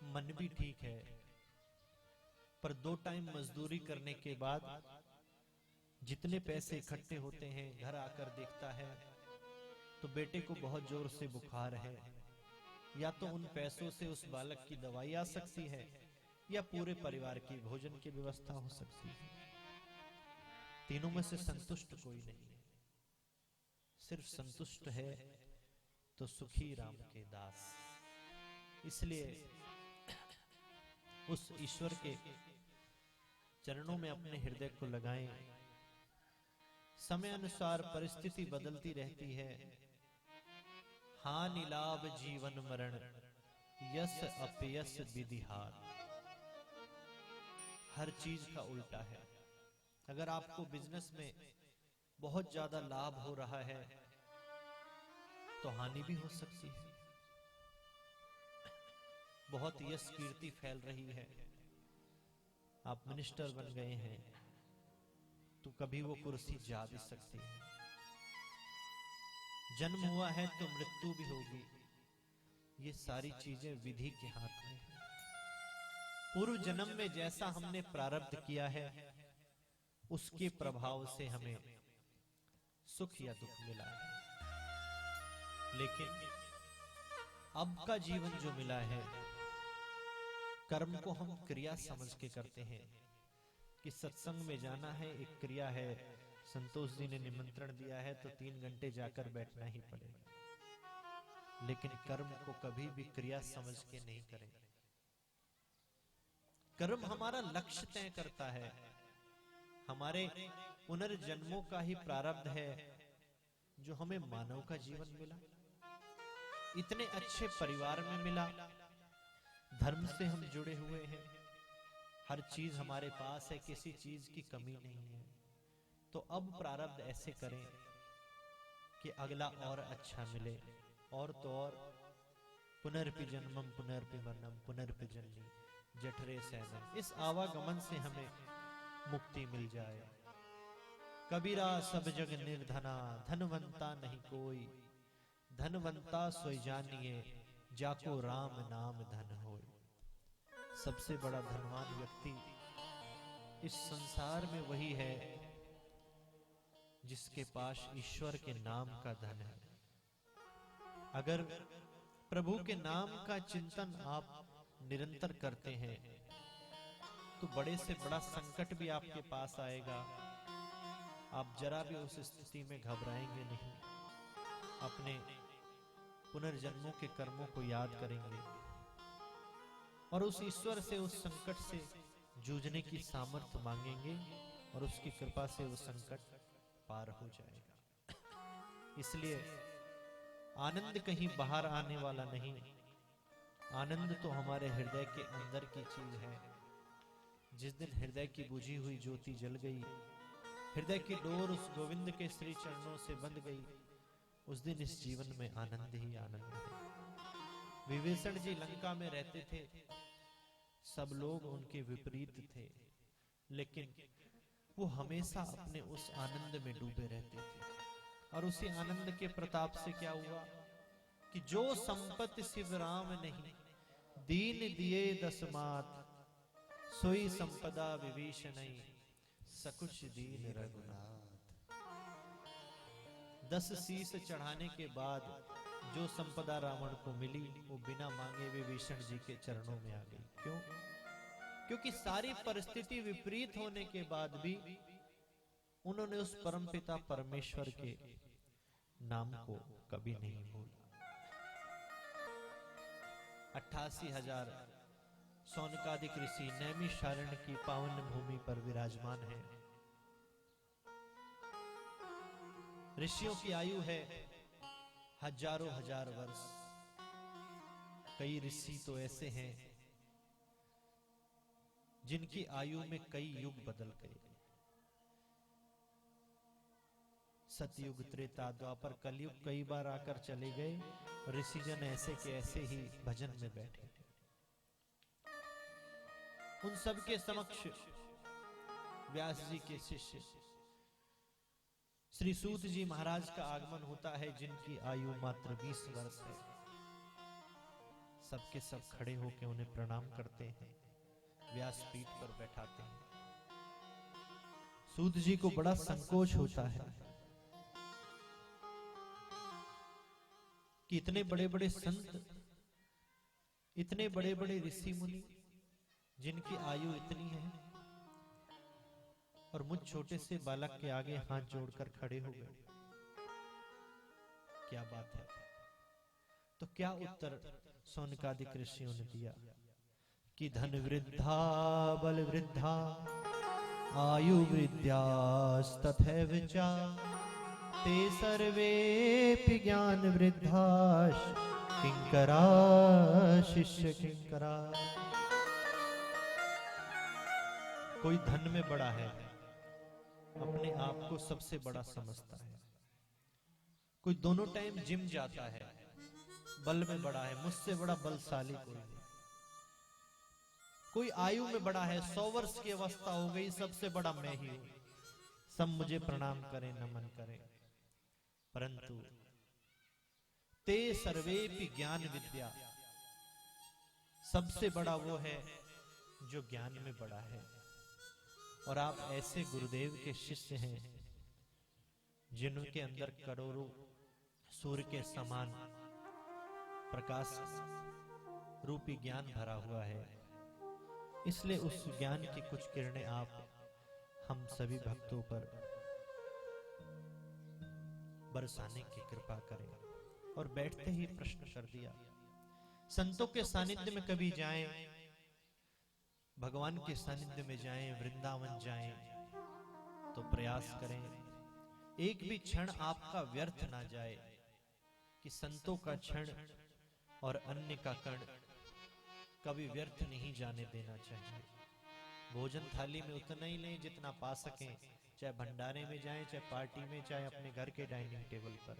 मन भी ठीक है, पर 2 टाइम मजदूरी करने के बाद जितने पैसे इकट्ठे होते हैं, घर आकर देखता है तो बेटे को बहुत जोर से बुखार है, या तो उन पैसों से उस बालक की दवाई आ सकती है, या पूरे परिवार की भोजन की व्यवस्था हो सकती है। तीनों में से संतुष्ट कोई नहीं है। सिर्फ संतुष्ट है तो सुखी राम के दास। इसलिए उस ईश्वर के चरणों में अपने हृदय को लगाएं। समय अनुसार परिस्थिति बदलती रहती है, हानि लाभ जीवन मरण, यस अपयस विधि हार। हर चीज का उल्टा है। अगर आपको बिजनेस में बहुत ज्यादा लाभ हो रहा है तो हानि भी हो सकती है। बहुत यश कीर्ति फैल रही है, आप मिनिस्टर बन गए हैं, तो कभी वो कुर्सी जा भी सकती है। जन्म हुआ है तो मृत्यु भी होगी। ये सारी चीजें विधि के हाथ में है। पूर्व जन्म में जैसा हमने प्रारब्ध किया है, उसके प्रभाव से हमें सुख या दुख मिला है। लेकिन अब का जीवन जो मिला है, कर्म को हम क्रिया समझ के करते हैं कि सत्संग में जाना है, एक क्रिया है, संतोष जी ने निमंत्रण दिया है तो 3 घंटे जाकर बैठना ही पड़ेगा। लेकिन कर्म को कभी भी क्रिया समझ के नहीं करें। कर्म हमारा लक्ष्य तय करता है, हमारे पुनर्जन्मों का ही प्रारब्ध है जो हमें मानव का जीवन मिला, इतने अच्छे परिवार में मिला, धर्म से हम जुड़े हुए हैं, हर चीज हमारे पास है, किसी चीज की कमी नहीं है। तो अब प्रारब्ध ऐसे करें कि अगला और अच्छा मिले, और तो और पुनर्पि जन्मम पुनर्पि मरणम पुनर्पि जननी जठरे सैनम, इस आवागमन से हमें मुक्ति मिल जाए। कबीरा सब जग निर्धना, धनवंता नहीं कोई, धनवंता सोई जानिए, जाको राम नाम धन होय। सबसे बड़ा धनवान व्यक्ति इस संसार में वही है जिसके पास ईश्वर के नाम का धन है। अगर प्रभु के नाम का चिंतन आप निरंतर करते हैं तो बड़े से बड़ा संकट भी आपके पास आएगा, आप जरा भी उस स्थिति में घबराएंगे नहीं, अपने पुनर्जन्मों के कर्मों को याद करेंगे और उस ईश्वर से उस संकट से जूझने की सामर्थ्य मांगेंगे और उसकी कृपा से वो संकट पार हो जाएगा। इसलिए आनंद कहीं बाहर आने वाला नहीं, आनंद तो हमारे हृदय के अंदर की चीज है। जिस दिन हृदय की बुझी हुई ज्योति जल गई, हृदय की डोर उस गोविंद के श्री चरणों से बंध गई, उस दिन इस जीवन में आनंद ही आनंद है। विभीषण जी लंका में रहते थे, सब लोग उनके विपरीत थे, लेकिन वो हमेशा अपने उस आनंद में डूबे रहते थे। और उसी आनंद के प्रताप से क्या हुआ कि जो संपत्ति शिव राम नहीं, दीन दिए दसमात, सोई संपदा विभीषण, सकुच दीन रघुनाथ। 10 शीश चढ़ाने के बाद जो संपदा रावण को मिली, वो बिना मांगे विभीषण जी के चरणों में आ गई। क्यों? क्योंकि सारी परिस्थिति विपरीत होने के बाद भी उन्होंने उस परमपिता परमेश्वर के नाम को कभी नहीं भूला। 88,000 सौनकादिक ऋषि नैमिषारण्य की पावन भूमि पर विराजमान हैं। ऋषियों की आयु है हजारों हजार वर्ष। कई ऋषि तो ऐसे हैं जिनकी आयु में कई युग बदल गए। सतयुग, त्रेता, द्वापर, कलयुग कई बार आकर चले गए। ऋषिजन ऐसे के ऐसे ही भजन में बैठे थे। उन सब के समक्ष व्यास जी के शिष्य श्री सूत जी महाराज का आगमन होता है, जिनकी आयु मात्र 20 वर्ष है। सबके सब खड़े होकर उन्हें प्रणाम करते हैं, व्यासपीठ पर बैठाते हैं। सूत जी को बड़ा संकोच होता है कि इतने बड़े बड़े संत, इतने बड़े बड़े ऋषि मुनि जिनकी आयु इतनी है, और मुझ छोटे से बालक के आगे हाथ जोड़कर खड़े हो गए। क्या बात है? तो क्या उत्तर सौनकादिक ऋषियों ने दिया कि धन वृद्धा बल वृद्धा आयु वृद्धास्तथैव च ते सर्वेपि ज्ञान वृद्धा किंकरा शिष्य किंकरा। कोई धन में बड़ा है, अपने आप को सबसे बड़ा समझता है। कोई दोनों टाइम जिम जाता है, बल में बड़ा है, मुझसे बड़ा बलशाली कोई नहीं। कोई आयु में बड़ा है, 100 वर्ष की अवस्था हो गई, सबसे बड़ा मैं ही हूं, सब मुझे प्रणाम करें, नमन करें। परंतु ते सर्वेपि ज्ञान विद्या, सबसे बड़ा वो है जो ज्ञान में बड़ा है। और आप ऐसे गुरुदेव के शिष्य हैं जिनके अंदर करोड़ों सूर्य के समान प्रकाश रूपी ज्ञान भरा हुआ है। इसलिए उस ज्ञान की कुछ किरणें आप हम सभी भक्तों पर बरसाने की कृपा करें। और बैठते ही प्रश्न कर दिया, संतों के सानिध्य में कभी जाएं, भगवान के सानिध्य में जाएं, वृंदावन जाएं, तो प्रयास करें एक भी क्षण आपका व्यर्थ ना जाए, कि संतों का क्षण और अन्य का कण कभी व्यर्थ नहीं जाने देना चाहिए। भोजन थाली में उतना ही लें जितना पा सकें, चाहे भंडारे में जाएं, चाहे पार्टी में, चाहे अपने घर के डाइनिंग टेबल पर।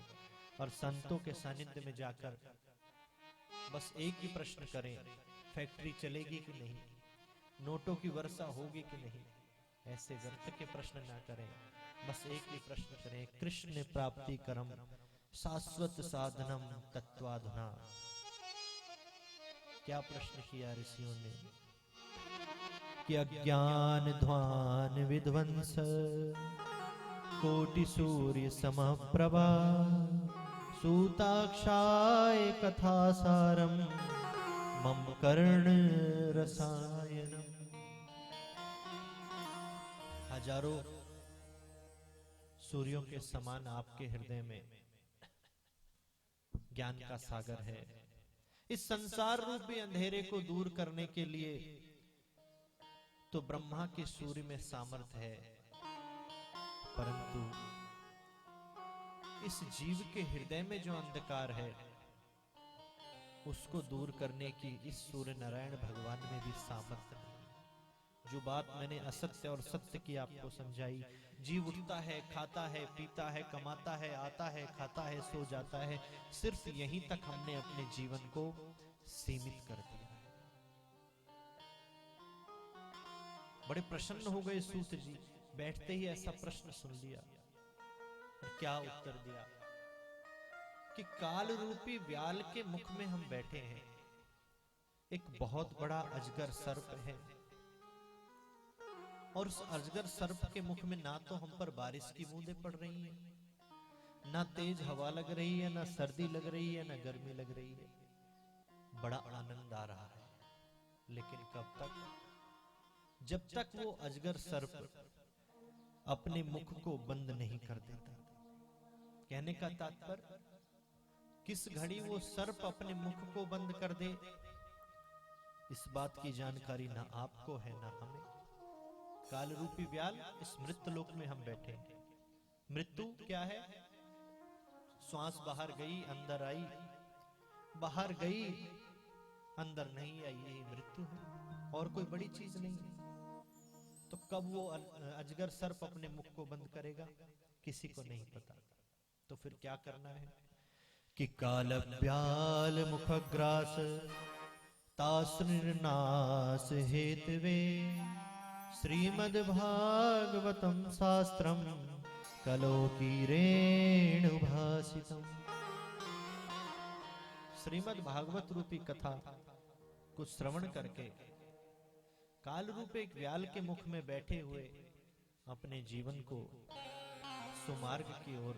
और संतों के सानिध्य में जाकर बस एक ही प्रश्न करें, फैक्ट्री चलेगी कि नहीं, नोटों की वर्षा होगी कि नहीं। ऐसे व्यर्थ के प्रश्न ना करें, बस एक ही प्रश्न करें, कृष्ण प्राप्ति करम शाश्वत साधनम तत्वाधुना। क्या प्रश्न किया ऋषियों ने कि अज्ञान ध्वान विध्वंस कोटि सूर्य समप्रभा सूताक्षाय कथा सारम मम कर्ण रसायनम। हजारों सूर्यों के समान आपके हृदय में ज्ञान का सागर है। इस संसार रूपी अंधेरे को दूर करने के लिए तो ब्रह्मा के सूर्य में सामर्थ्य है, परंतु इस जीव के हृदय में जो अंधकार है उसको दूर करने की इस सूर्य नारायण भगवान में भी सामर्थ्य नहीं। जो बात मैंने असत्य और सत्य की आपको समझाई, जीव उठता है, खाता है, पीता है, कमाता है, आता है, खाता है, सो जाता है, सिर्फ यहीं तक हमने अपने जीवन को सीमित कर दिया। बड़े प्रसन्न हो गए सूत जी, बैठते ही ऐसा प्रश्न सुन लिया। और क्या उत्तर दिया कि काल रूपी व्याल के मुख में हम बैठे हैं, एक बहुत बड़ा अजगर सर्प है, और उस अजगर सर्प के मुख में ना तो हम पर बारिश की बूंदें पड़ रही हैं, ना तेज हवा लग रही है, ना सर्दी लग रही है, ना गर्मी लग रही है। बड़ा आनंद आ रहा है, लेकिन कब तक? जब तक वो अजगर सर्प अपने मुख को बंद नहीं कर देता। कहने का तात्पर्य, किस घड़ी वो सर्प अपने मुख को बंद कर दे, इस बात की जानकारी ना आपको है ना हमें। काल रूपी व्याल, इस मृत्यु लोक में हम बैठे हैं। मृत्यु क्या है? श्वास बाहर गई अंदर आई, बाहर गई अंदर नहीं आई, यही मृत्यु है, और कोई बड़ी चीज नहीं है। तो कब वो अजगर सर्प अपने मुख को बंद करेगा, किसी को नहीं पता। तो फिर क्या करना है कि काल व्याल मुखग्रास तास निर्नाश हेतवे श्रीमद् भागवतम शास्त्रम कलोकीरेण भासितम। श्रीमद् भागवत रूपी कथा को श्रवण करके काल रूप एक व्याल के मुख में बैठे हुए अपने जीवन को सुमार्ग की ओर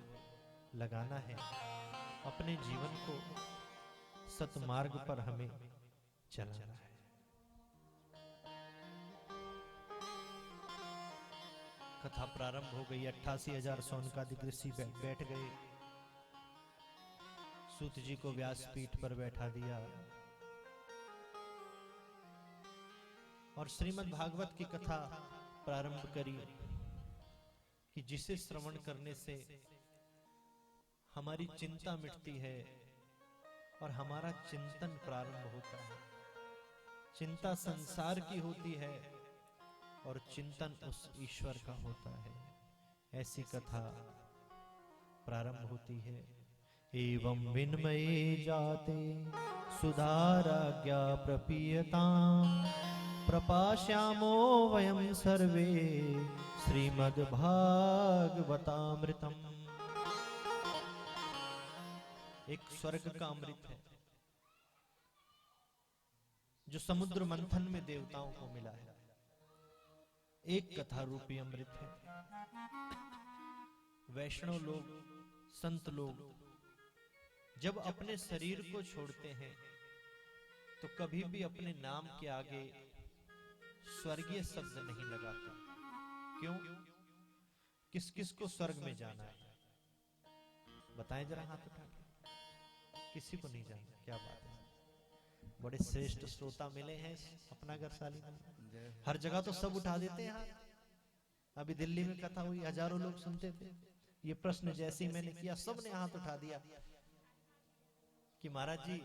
लगाना है, अपने जीवन को सतमार्ग पर हमें चलाना है। कथा प्रारंभ हो गई। 88,000 सौनकादिक ऋषि बैठ गए। सूत जी को व्यासपीठ पर बैठा दिया और श्रीमद् भागवत की कथा प्रारंभ करी कि जिसे श्रवण करने से हमारी चिंता मिटती है और हमारा चिंतन प्रारंभ होता है। चिंता संसार की होती है और चिंतन उस ईश्वर का होता है। ऐसी कथा प्रारंभ होती है। एवं विन्मये जाते सुधाराज्ञा प्रपीयताम् प्रपाश्यामो वयं सर्वे श्रीमद् भागवतामृतम्। एक स्वर्ग का अमृत है जो समुद्र मंथन में देवताओं को मिला है। एक कथा रूपी अमृत है। वैष्णव लोग, संत लोग जब अपने शरीर को छोड़ते हैं तो कभी भी अपने नाम के आगे स्वर्गीय शब्द नहीं लगाते। क्यों? किस किस को स्वर्ग में जाना है? बताएं जरा हाथ उठा के। किसी को नहीं जाना। क्या बात है, बड़े श्रेष्ठ श्रोता मिले हैं अपना घर साली में। हर जगह तो सब उठा देते हैं हाथ। अभी दिल्ली में कथा हुई, हजारों लोग सुनते थे। ये प्रश्न जैसे ही मैंने किया, सबने हाथ उठा दिया कि महाराज जी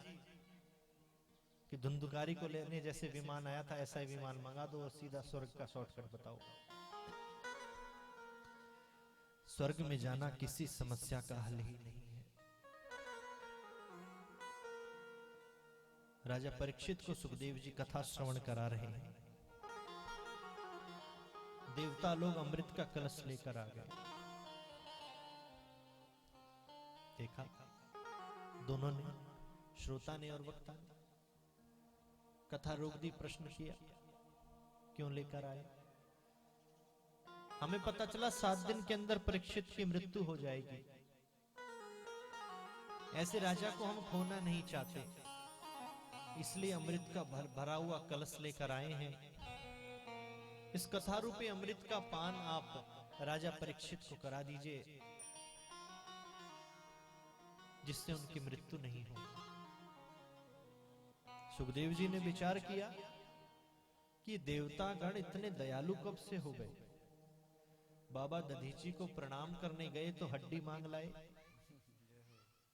कि धुंधुकारी को लेने जैसे विमान आया था, ऐसा ही विमान मंगा दो और सीधा स्वर्ग का शॉर्टकट बताओ। स्वर्ग में जाना किसी समस्या का हल ही नहीं है। राजा परीक्षित को सुखदेव जी कथा श्रवण करा रहे हैं। देवता लोग अमृत का कलश लेकर आ गए। देखा दोनों ने, श्रोता ने और वक्ता ने। कथा रोक दी, प्रश्न किया क्यों लेकर आए? हमें पता चला 7 दिन के अंदर परीक्षित की मृत्यु हो जाएगी। ऐसे राजा को हम खोना नहीं चाहते, इसलिए अमृत का भरा हुआ कलश लेकर आए हैं। इस कथा रूपी अमृत का पान आप राजा परीक्षित को करा दीजिए, जिससे उनकी मृत्यु नहीं हो। सुखदेव जी ने विचार किया कि देवता गण इतने दयालु कब से हो गए। बाबा दधीची को प्रणाम करने गए तो हड्डी मांग लाए।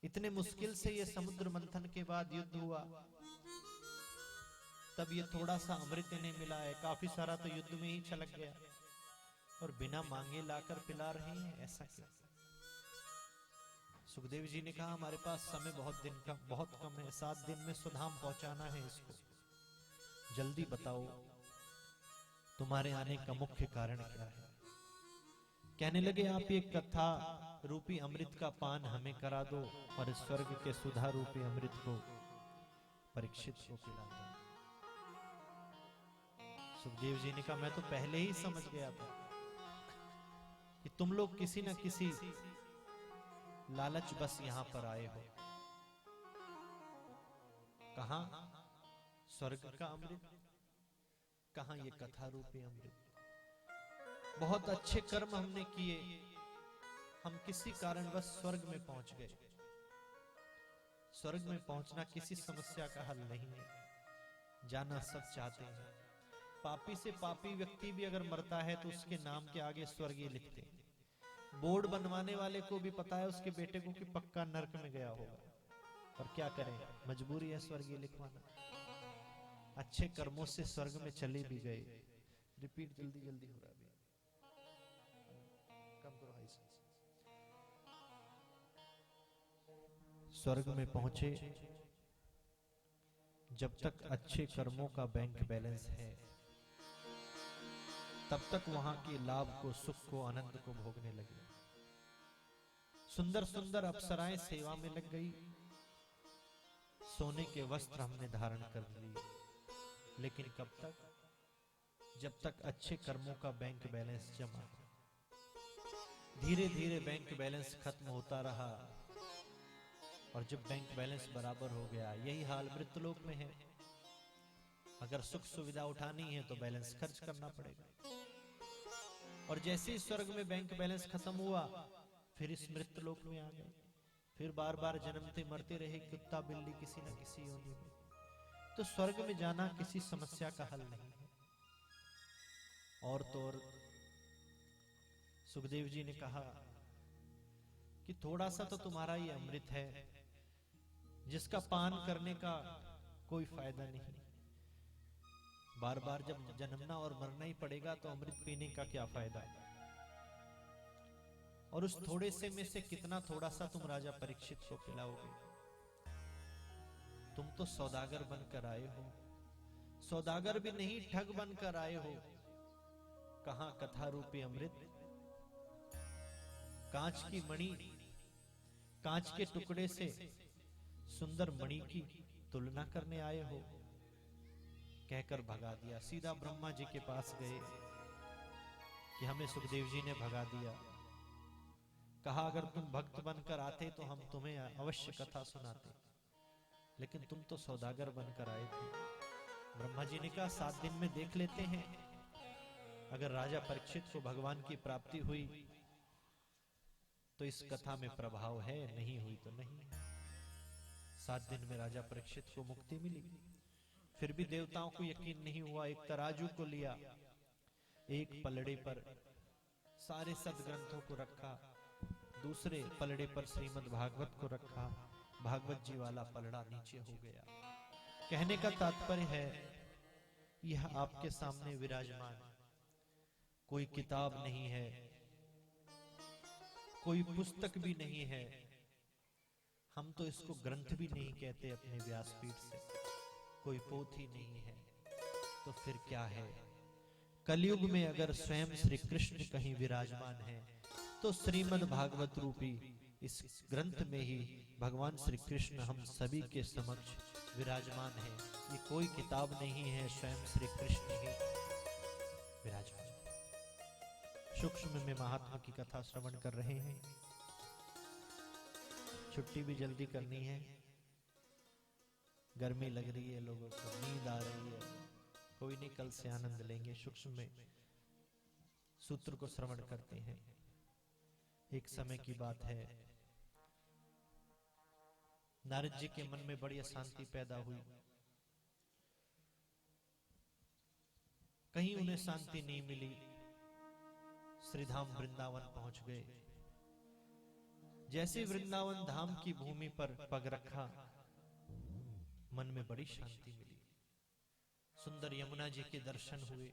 इतने मुश्किल से ये समुद्र मंथन के बाद युद्ध हुआ, तब ये थोड़ा सा अमृत इन्हें मिला है। काफी सारा तो युद्ध में ही छलक गया, और बिना मांगे लाकर पिला रहे हैं, ऐसा क्यों? सुखदेव जी ने कहा हमारे पास समय बहुत कम है। 7 दिन में सुधाम पहुंचाना है इसको। जल्दी बताओ तुम्हारे आने का मुख्य कारण क्या है? कहने लगे आप ये कथा रूपी अमृत का पान हमें करा दो और इस स्वर्ग के सुधा रूपी अमृत को परीक्षित को पिला दो। सुखदेव जी ने कहा मैं तो पहले ही समझ गया था कि तुम लोग किसी न किसी लालच बस यहां पर आए हो। कहां स्वर्ग का अमृत, कहां ये कथा रूपी अमृत। बहुत अच्छे कर्म हमने किए, हम किसी कारणवश स्वर्ग में पहुंच गए। स्वर्ग में पहुंचना किसी समस्या का हल नहीं है, जाना सब चाहते हैं। पापी से पापी व्यक्ति भी अगर मरता है तो उसके नाम के आगे स्वर्गीय लिखते हैं। बोर्ड बनवाने वाले को भी पता है उसके बेटे को कि पक्का नरक में गया होगा, पर क्या करें, मजबूरी है स्वर्गीय लिखवाना। अच्छे कर्मों से स्वर्ग में चले भी गए। रिपीट जल्दी जल्दी हो रहा है, कम करो हाई सेंस। स्वर्ग में पहुंचे, जब तक अच्छे कर्मों का बैंक बैलेंस है तब तक वहां के लाभ को, सुख को, आनंद को भोगने लगे। सुंदर सुंदर अप्सराएं सेवा में लग गई, सोने के वस्त्र हमने धारण कर लिए। लेकिन कब तक? जब तक अच्छे कर्मों का बैंक बैलेंस जमा। धीरे धीरे बैंक बैलेंस खत्म होता रहा और जब बैंक बैलेंस बराबर हो गया, यही हाल मृत्युलोक में है। अगर सुख सुविधा उठानी है तो बैलेंस खर्च करना पड़ेगा। और जैसे ही स्वर्ग में बैंक बैलेंस खत्म हुआ, फिर इस मृत्युलोक में आ गए। फिर बार बार जन्मते मरते रहे, कुत्ता बिल्ली किसी न किसी योनि में। तो स्वर्ग में जाना किसी समस्या का हल नहीं है। और तो और सुखदेव जी ने कहा कि थोड़ा सा तो तुम्हारा ये अमृत है जिसका पान करने का कोई फायदा नहीं। बार बार जब जन्मना और मरना ही पड़ेगा तो अमृत पीने का क्या फायदा। और उस थोड़े से में से कितना थोड़ा सा तुम राजा परीक्षित को पिलाओगे। तुम तो सौदागर बनकर आए हो, सौदागर भी नहीं ठग बनकर आए हो। कहां कथा रूपी अमृत, कांच की मणि, कांच के टुकड़े से सुंदर मणि की तुलना करने आए हो। कहकर भगा दिया। सीधा ब्रह्मा जी के पास गए कि हमें सुखदेव जी ने भगा दिया। कहा अगर तुम भक्त बनकर आते तो हम तुम्हें अवश्य कथा सुनाते, लेकिन तुम तो सौदागर बनकर आए थे। ब्रह्मा जी ने कहा 7 दिन में देख लेते हैं, अगर राजा परीक्षित को भगवान की प्राप्ति हुई तो इस कथा में प्रभाव है, नहीं हुई तो नहीं। 7 दिन में राजा परीक्षित को मुक्ति मिली। फिर भी देवताओं को यकीन नहीं हुआ। एक तराजू को लिया, एक पलड़े पर सारे सदग्रंथों को रखा, दूसरे पलड़े पर श्रीमद् भागवत को रखा। भागवत जी वाला पलड़ा नीचे हो गया। कहने का तात्पर्य है यह आपके सामने विराजमान, कोई किताब नहीं है, कोई पुस्तक भी नहीं है। हम तो इसको ग्रंथ भी नहीं कहते अपने व्यासपीठ से, कोई पोथी नहीं है, तो फिर क्या है। कलयुग में अगर स्वयं श्री कृष्ण कहीं विराजमान है तो श्रीमद् भागवत रूपी इस ग्रंथ में ही भगवान श्री कृष्ण हम सभी के समक्ष विराजमान है। ये कोई किताब नहीं है, स्वयं श्री कृष्ण ही विराजमान। सूक्ष्म में महात्मा की कथा श्रवण कर रहे हैं। छुट्टी भी जल्दी करनी है, गर्मी लग रही है, लोगों को नींद आ रही है। कोई नहीं, कल से आनंद लेंगे। सूक्ष्म में सूत्र को श्रवण करते हैं। एक समय की बात है, नारद जी के मन में बड़ी अशांति पैदा हुई। कहीं उन्हें शांति नहीं मिली। श्रीधाम वृंदावन पहुंच गए। जैसे वृंदावन धाम की भूमि पर पग रखा, मन में बड़ी शांति मिली। सुंदर यमुना जी के दर्शन हुए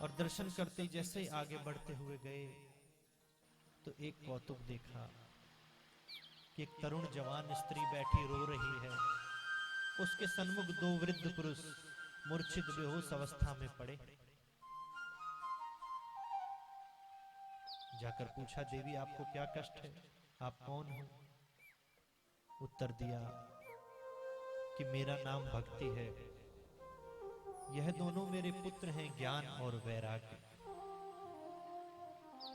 और दर्शन करते जैसे आगे बढ़ते हुए गए तो एक कौतुक देखा कि एक तरुण जवान स्त्री बैठी रो रही है। उसके सन्मुख 2 वृद्ध पुरुष मूर्छित बेहोश अवस्था में पड़े। जाकर पूछा, देवी आपको क्या कष्ट है, आप कौन हो? उत्तर दिया कि मेरा नाम भक्ति है, यह दोनों मेरे पुत्र हैं, ज्ञान और वैराग्य।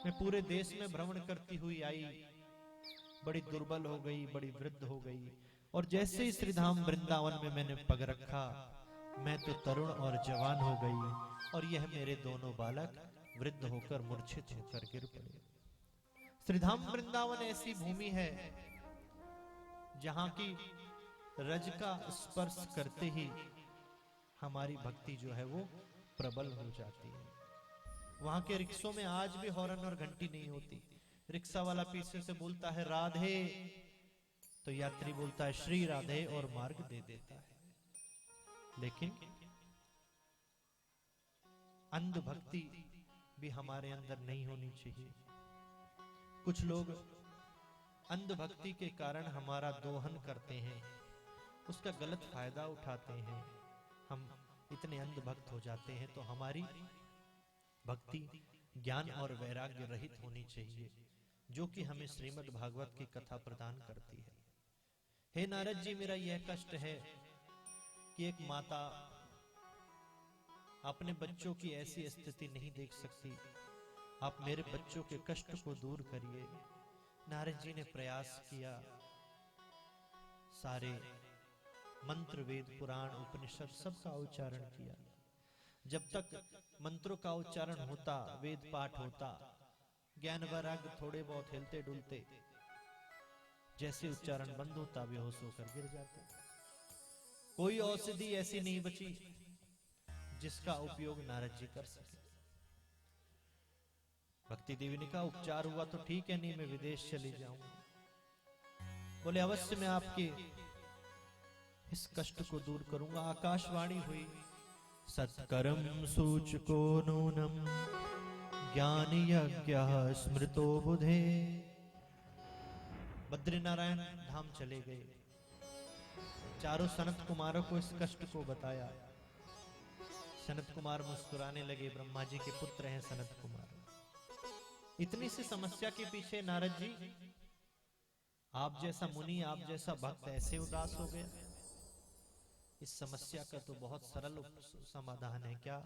मैं पूरे देश में भ्रमण करती हुई आई, बड़ी दुर्बल हो गई, बड़ी वृद्ध हो गई, और जैसे ही श्रीधाम वृंदावन में मैंने पग रखा, मैं तो तरुण और जवान हो गई, और यह मेरे दोनों बालक वृद्ध होकर मूर्छित होकर गिर पड़े। श्रीधाम वृंदावन ऐसी भूमि है जहां की रज का स्पर्श करते ही हमारी भक्ति जो है वो प्रबल हो जाती है। वहां के रिक्शों में आज भी हॉर्न और घंटी नहीं होती। रिक्शा वाला पीछे से बोलता है राधे, तो यात्री बोलता है श्री राधे और मार्ग दे देता है। लेकिन अंध भक्ति भी हमारे अंदर नहीं होनी चाहिए। कुछ लोग अंध भक्ति के कारण हमारा दोहन करते हैं, उसका गलत फायदा उठाते हैं। हम इतने अंध भक्त हो जाते हैं, तो हमारी भक्ति ज्ञान और वैराग्य रहित होनी चाहिए, जो कि हमें श्रीमद् भागवत की कथा प्रदान करती है। हे नारद जी, मेरा यह कष्ट है कि एक माता अपने बच्चों की ऐसी स्थिति नहीं देख सकती, आप मेरे बच्चों के कष्ट को दूर करिए। नारद जी ने प्रयास किया, सारे मंत्र, वेद, पुराण, उपनिषद सबका उच्चारण किया। जब तक मंत्रों का उच्चारण होता, वेद पाठ होता, ज्ञान वैराग्य थोड़े बहुत हिलते डुलते, जैसे उच्चारण बंद होता बेहोश होकर गिर जाते। कोई औषधि ऐसी नहीं बची जिसका उपयोग नारद जी कर सके। भक्ति देवी ने कहा, उपचार हुआ तो ठीक है, नहीं मैं विदेश चली जाऊंगा। बोले अवश्य मैं आपके इस कष्ट को दूर करूंगा। आकाशवाणी हुई, सत्कर्म सूचको नूनम ज्ञान यज्ञ स्मृतो बुधे। बद्रीनारायण धाम चले गए, चारों सनत कुमारों को इस कष्ट को बताया। सनत कुमार मुस्कुराने लगे, ब्रह्मा जी के पुत्र हैं सनत कुमार। इतनी सी समस्या के पीछे नारद जी, आप जैसा मुनि, आप जैसा भक्त ऐसे उदास हो गया। इस समस्या का तो बहुत सरल समाधान है। क्या?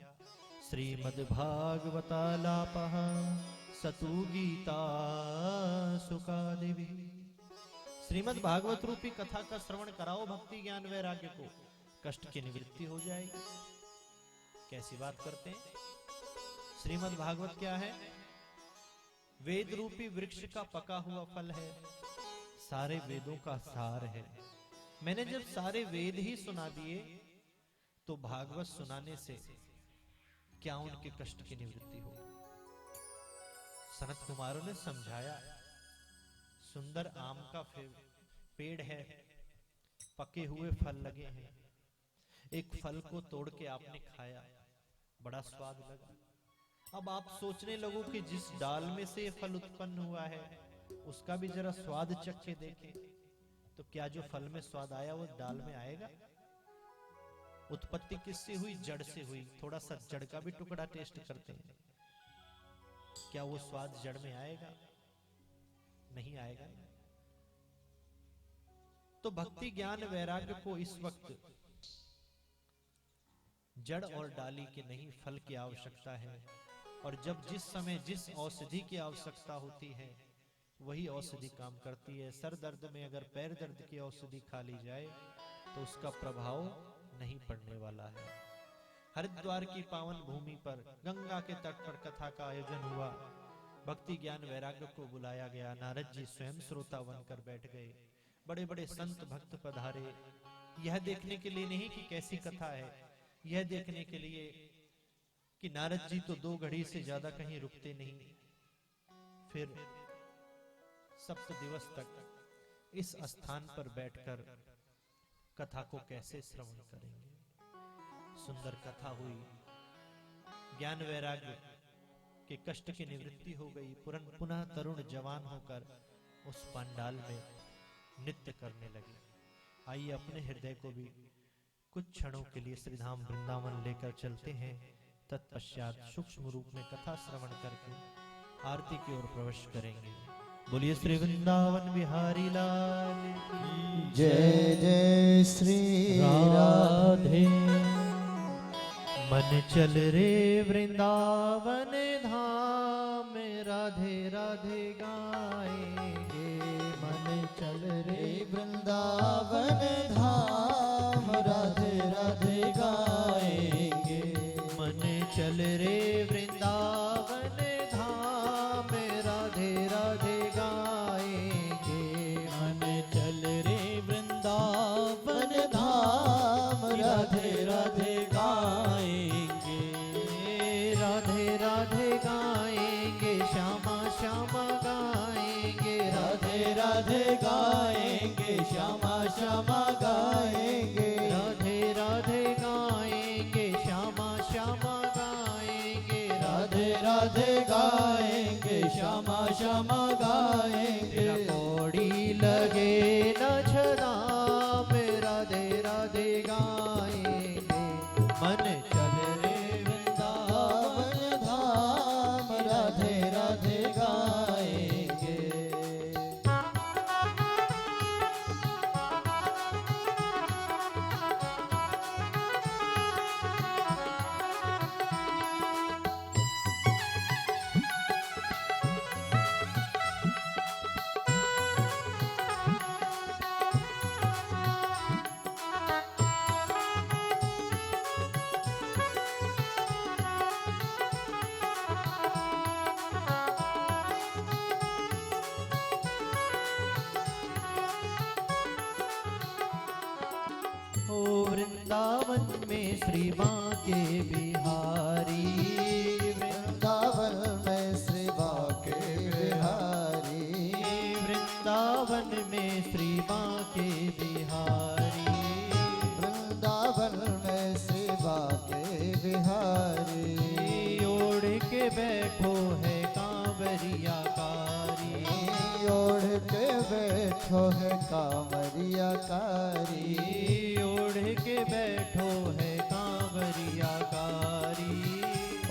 श्रीमद् भागवतालापः सतु गीता सुका देवी। श्रीमद् भागवत रूपी कथा का श्रवण कराओ भक्ति ज्ञान वैराग्य को, कष्ट की निवृत्ति हो जाएगी। कैसी बात करते हैं? श्रीमद् भागवत क्या है? वेद रूपी वृक्ष का पका हुआ फल है, सारे वेदों का सार है। मैंने जब सारे वेद ही सुना दिए, तो भागवत सुनाने से क्या उनके कष्ट की निवृत्ति हो? सनत कुमारों ने समझाया, सुंदर आम का पेड़ है, पके हुए फल लगे हैं, एक फल को तोड़ के आपने खाया, बड़ा स्वाद लगा। अब आप सोचने लगो कि जिस डाल में से ये फल उत्पन्न हुआ है, उसका भी जरा स्वाद चख के देखें, तो क्या जो फल में स्वाद आया वो डाल में आएगा? उत्पत्ति किससे हुई? जड़ से हुई। थोड़ा सा जड़ का भी टुकड़ा टेस्ट करते हैं, क्या वो स्वाद जड़ में आएगा? नहीं आएगा। तो भक्ति ज्ञान वैराग्य को इस वक्त जड़ और डाली के नहीं, फल की आवश्यकता है। और जब जिस समय जिस औषधि की आवश्यकता होती है, वही औषधि काम करती है। सर दर्द में अगर पैर दर्द की औषधि खा ली जाए, तो उसका प्रभाव नहीं पड़ने वाला है। हरिद्वार की पावन भूमि पर गंगा के तट पर कथा का आयोजन हुआ, भक्ति ज्ञान वैराग्य को बुलाया गया। नारद जी स्वयं श्रोता बनकर बैठ गए। बड़े बड़े संत भक्त पधारे, यह देखने के लिए नहीं कि कैसी कथा है, यह देखने के लिए कि नारद जी तो 2 घड़ी से ज्यादा कहीं रुकते नहीं। फिर 7 दिवस तक इस स्थान पर बैठकर कथा को कैसे श्रवण करेंगे। सुंदर कथा हुई, ज्ञान वैराग्य के कष्ट की निवृत्ति हो गई। पुनः तरुण जवान होकर उस पंडाल में नृत्य करने लगे। आइए अपने हृदय को भी कुछ क्षणों के लिए श्रीधाम वृंदावन लेकर चलते हैं। तत्पश्चात सूक्ष्म रूप में कथा श्रवण करके आरती की ओर प्रवेश करेंगे। बोलिए श्री वृंदावन बिहारी लाल की जय जय श्री राधे। मन चल रे वृंदावन धाम, राधे राधे गाएंगे। मन चल रे वृंदावन धाम, राधे राधे गाएंगे। मन चल रे वृंदावन धाम, राधे राधे गाएंगे। मन चल रे वृंदावन धाम, राधे राधे गाएंगे। राधे राधे गाएंगे, श्यामा श्यामा गाएंगे। राधे राधे गाएंगे, श्यामा श्यामा गाएंगे। राधे राधे गाएंगे, श्यामा श्यामा गाएंगे। राधे राधे गाएंगे, श्यामा श्यामा गाएंगे। कौड़ी लगे न छदाम, राधे राधे गाएंगे। मन चल रे वृंदावन धाम, राधे राधे गाएंगे। ओ वृंदावन में श्री बांके बिहारी। वृंदावन में श्री बांके बिहारी। वृंदावन में श्री बांके बिहारी। वृंदावन में श्री बांके बिहारी। ओढ़ के बैठो है कांवरिया कारी। ओढ़ के बैठो है कांवरिया कारी। ओढ़ के बैठो है कांवरिया कारी।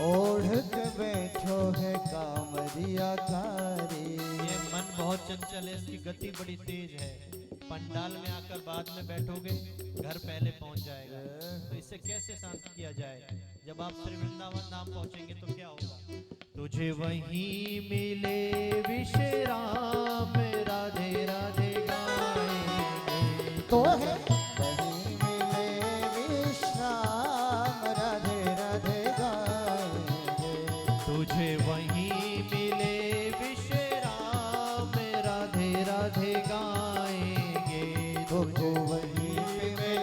ओढ़ के बैठो है कांवरिया कारी। ये मन बहुत चंचल है, इसकी गति बड़ी तेज है। पंडाल में आकर बाद में बैठोगे, घर पहले पहुंच जाएगा। तो इसे कैसे शांत किया जाए? जब आप श्री वृंदावन धाम पहुंचेंगे तो क्या होगा? तुझे वहीं मिले विश्राम, राधे राधे गाएंगे। तो है वहीं मिले विश्राम, राधे राधे गाएंगे। तुझे वहीं मिले विश्राम, राधे राधे गाएंगे। तुझको वहीं मिले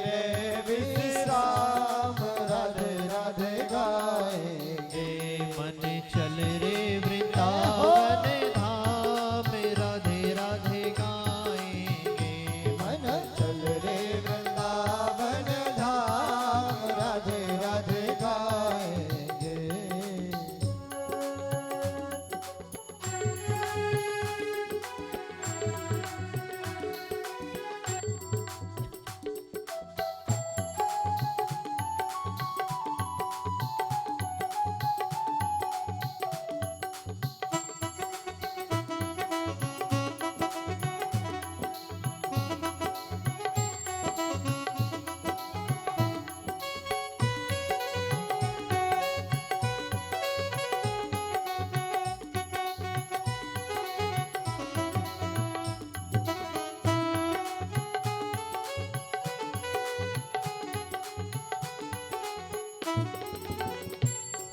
विश्राम, राधे राधे गाएंगे। मन चल रे वृंदावन धाम, राधे राधे गाएंगे। मन चल रे वृंदावन धाम, राधे राधे गाएंगे।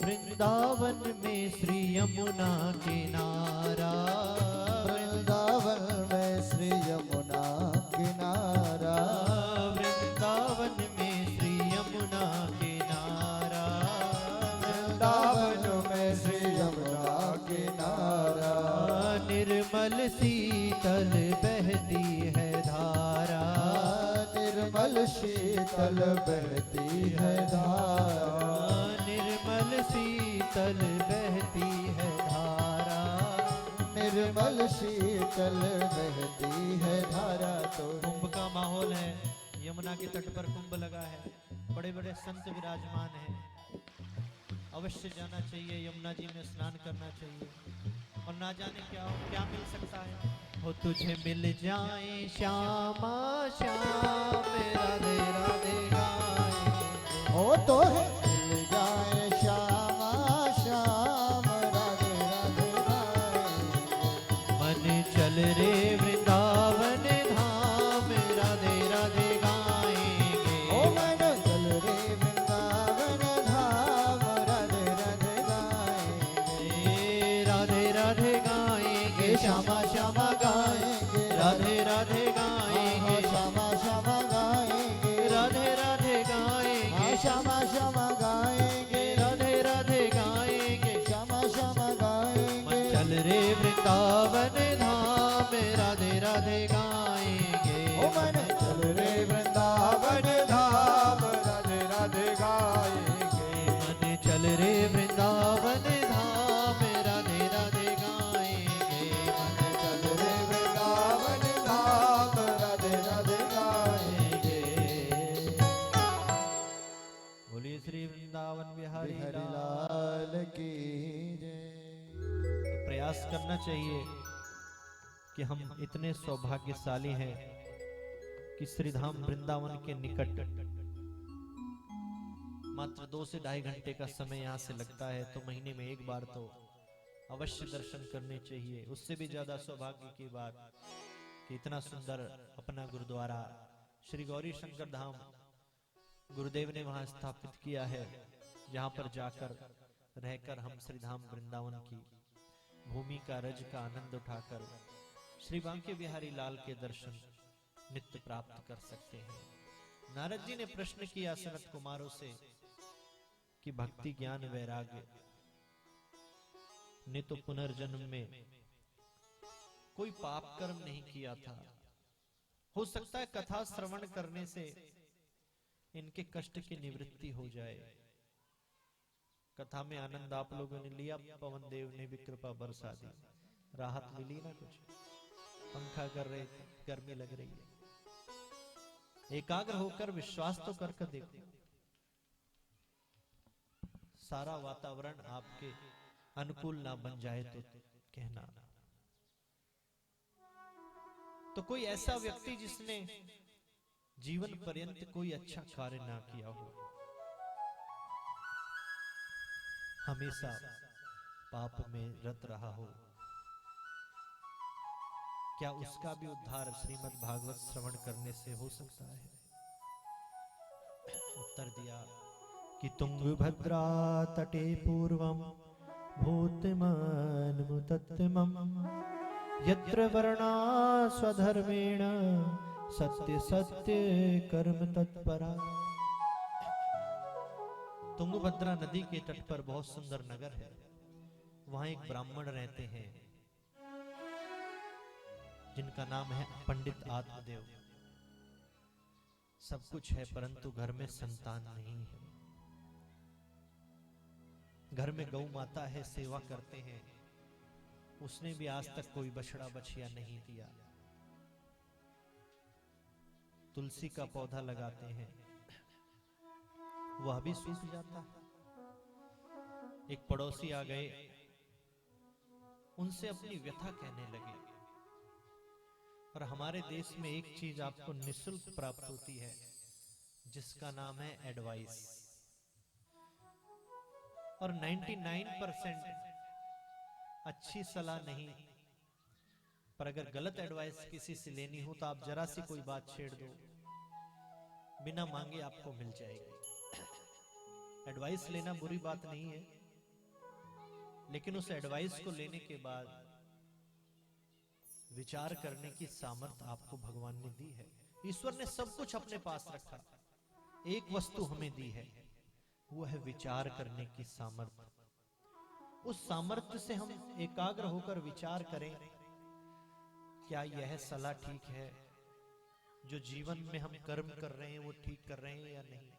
वृंदावन में श्री यमुना किनारा। वृंदावन में श्री यमुना किनारा। वृंदावन में श्री यमुना किनारा। वृंदावन में श्री यमुना किनारा। निर्मल शीतल बहती है धारा। निर्मल शीतल बहती है धारा। निर्मल शीतल बहती है धारा। निर्मल शीतल बहती है धारा। तो कुंभ का माहौल है, यमुना के तट पर कुंभ लगा है, बड़े बड़े संत विराजमान हैं। अवश्य जाना चाहिए, यमुना जी में स्नान करना चाहिए। और ना जाने क्या मिल सकता है। हो तुझे मिल जाए श्यामा श्याम राधे राधे गाएंगे। ओ तो है मिल जाए श्यामा श्याम राधे राधे गाएंगे। मन चल रे वृंदावन धाम राधे राधे गाएंगे। ओ मन चल रे वृंदावन धाम राधे राधे गाएंगे। राधे राधे गाएंगे श्यामा श्यामा गाएंगे। राधे राधे गाएंगे श्यामा श्यामा गाएंगे। राधे राधे गाएंगे श्यामा श्यामा गाएंगे। राधे राधे गाएंगे श्यामा श्यामा गाएंगे। चल रे वृंदावन धाम राधे राधे गाएंगे। ओ मन चल रे वृंदावन धाम राधे राधे गाएंगे। मन चल रे वृंदावन धाम राधे राधे गाएंगे। मन चल रे वृंदावन धाम राधे राधे गाएंगे। बोलिए श्री वृंदावन बिहारी हरि लाल। लाल की जय। प्रयास करना चाहिए कि हम इतने सौभाग्यशाली हैं कि श्रीधाम वृंदावन के निकट मात्र 2 से 2.5 घंटे का समय यहाँ से लगता है, तो महीने में एक बार तो अवश्य दर्शन करने चाहिए। उससे भी ज्यादा सौभाग्य की बात कि इतना सुंदर अपना गुरुद्वारा श्री गौरी शंकर धाम गुरुदेव ने वहां स्थापित किया है, जहां पर जाकर रहकर हम श्रीधाम वृंदावन की भूमि का रज का आनंद उठाकर श्री बांके बिहारी लाल के दर्शन नित्य प्राप्त कर सकते हैं। नारद जी ने प्रश्न किया सनत कुमारों से कि भक्ति ज्ञान वैराग्य ने तो पुनर्जन्म में कोई पाप कर्म नहीं किया था, हो सकता है कथा श्रवण करने से इनके कष्ट की निवृत्ति हो जाए। कथा में आनंद आप लोगों ने लिया, पवन देव ने भी कृपा बरसा दी, राहत मिली ना, कुछ पंखा कर रहे थे, गर्मी लग रही है। एकाग्र होकर विश्वास तो करके देखो, सारा वातावरण आपके अनुकूल ना बन जाए तो कहना। तो कोई ऐसा व्यक्ति जिसने जीवन पर्यंत कोई अच्छा कार्य ना किया हो, हमेशा पाप में रत रहा हो, क्या उसका भी उद्धार श्रीमद् भागवत श्रवण करने से हो सकता है? उत्तर दिया कि तुंगभद्रा तटे पूर्वम भूतमन्मुतत्तमम् यत्र वर्णा स्वधर्मेण सत्य सत्य कर्म तत्परा। तुंगभद्रा नदी के तट पर बहुत सुंदर नगर है, वहां एक ब्राह्मण रहते हैं जिनका नाम है पंडित आत्मदेव। सब कुछ है परंतु घर में संतान नहीं है। घर में गौ माता है, सेवा करते हैं, उसने भी आज तक कोई बछड़ा बछिया नहीं दिया। तुलसी का पौधा लगाते हैं, वह भी सूख जाता है। एक पड़ोसी आ गए, उनसे अपनी व्यथा कहने लगे। और हमारे देश में एक चीज आपको निःशुल्क प्राप्त होती है जिसका नाम है एडवाइस। और 99% अच्छी सलाह नहीं, पर अगर गलत एडवाइस किसी से लेनी हो तो आप जरा सी कोई बात छेड़ दो, बिना मांगे आपको मिल जाएगी। एडवाइस लेना बुरी बात नहीं है, लेकिन उस एडवाइस को लेने के बाद विचार करने की सामर्थ्य आपको भगवान ने दी है। ईश्वर ने सब कुछ अपने पास रखा, एक वस्तु हमें दी है, वो है विचार करने की सामर्थ्य। उस सामर्थ्य से हम एकाग्र होकर विचार करें, क्या यह सलाह ठीक है, जो जीवन में हम कर्म कर रहे हैं वो ठीक कर रहे हैं या नहीं।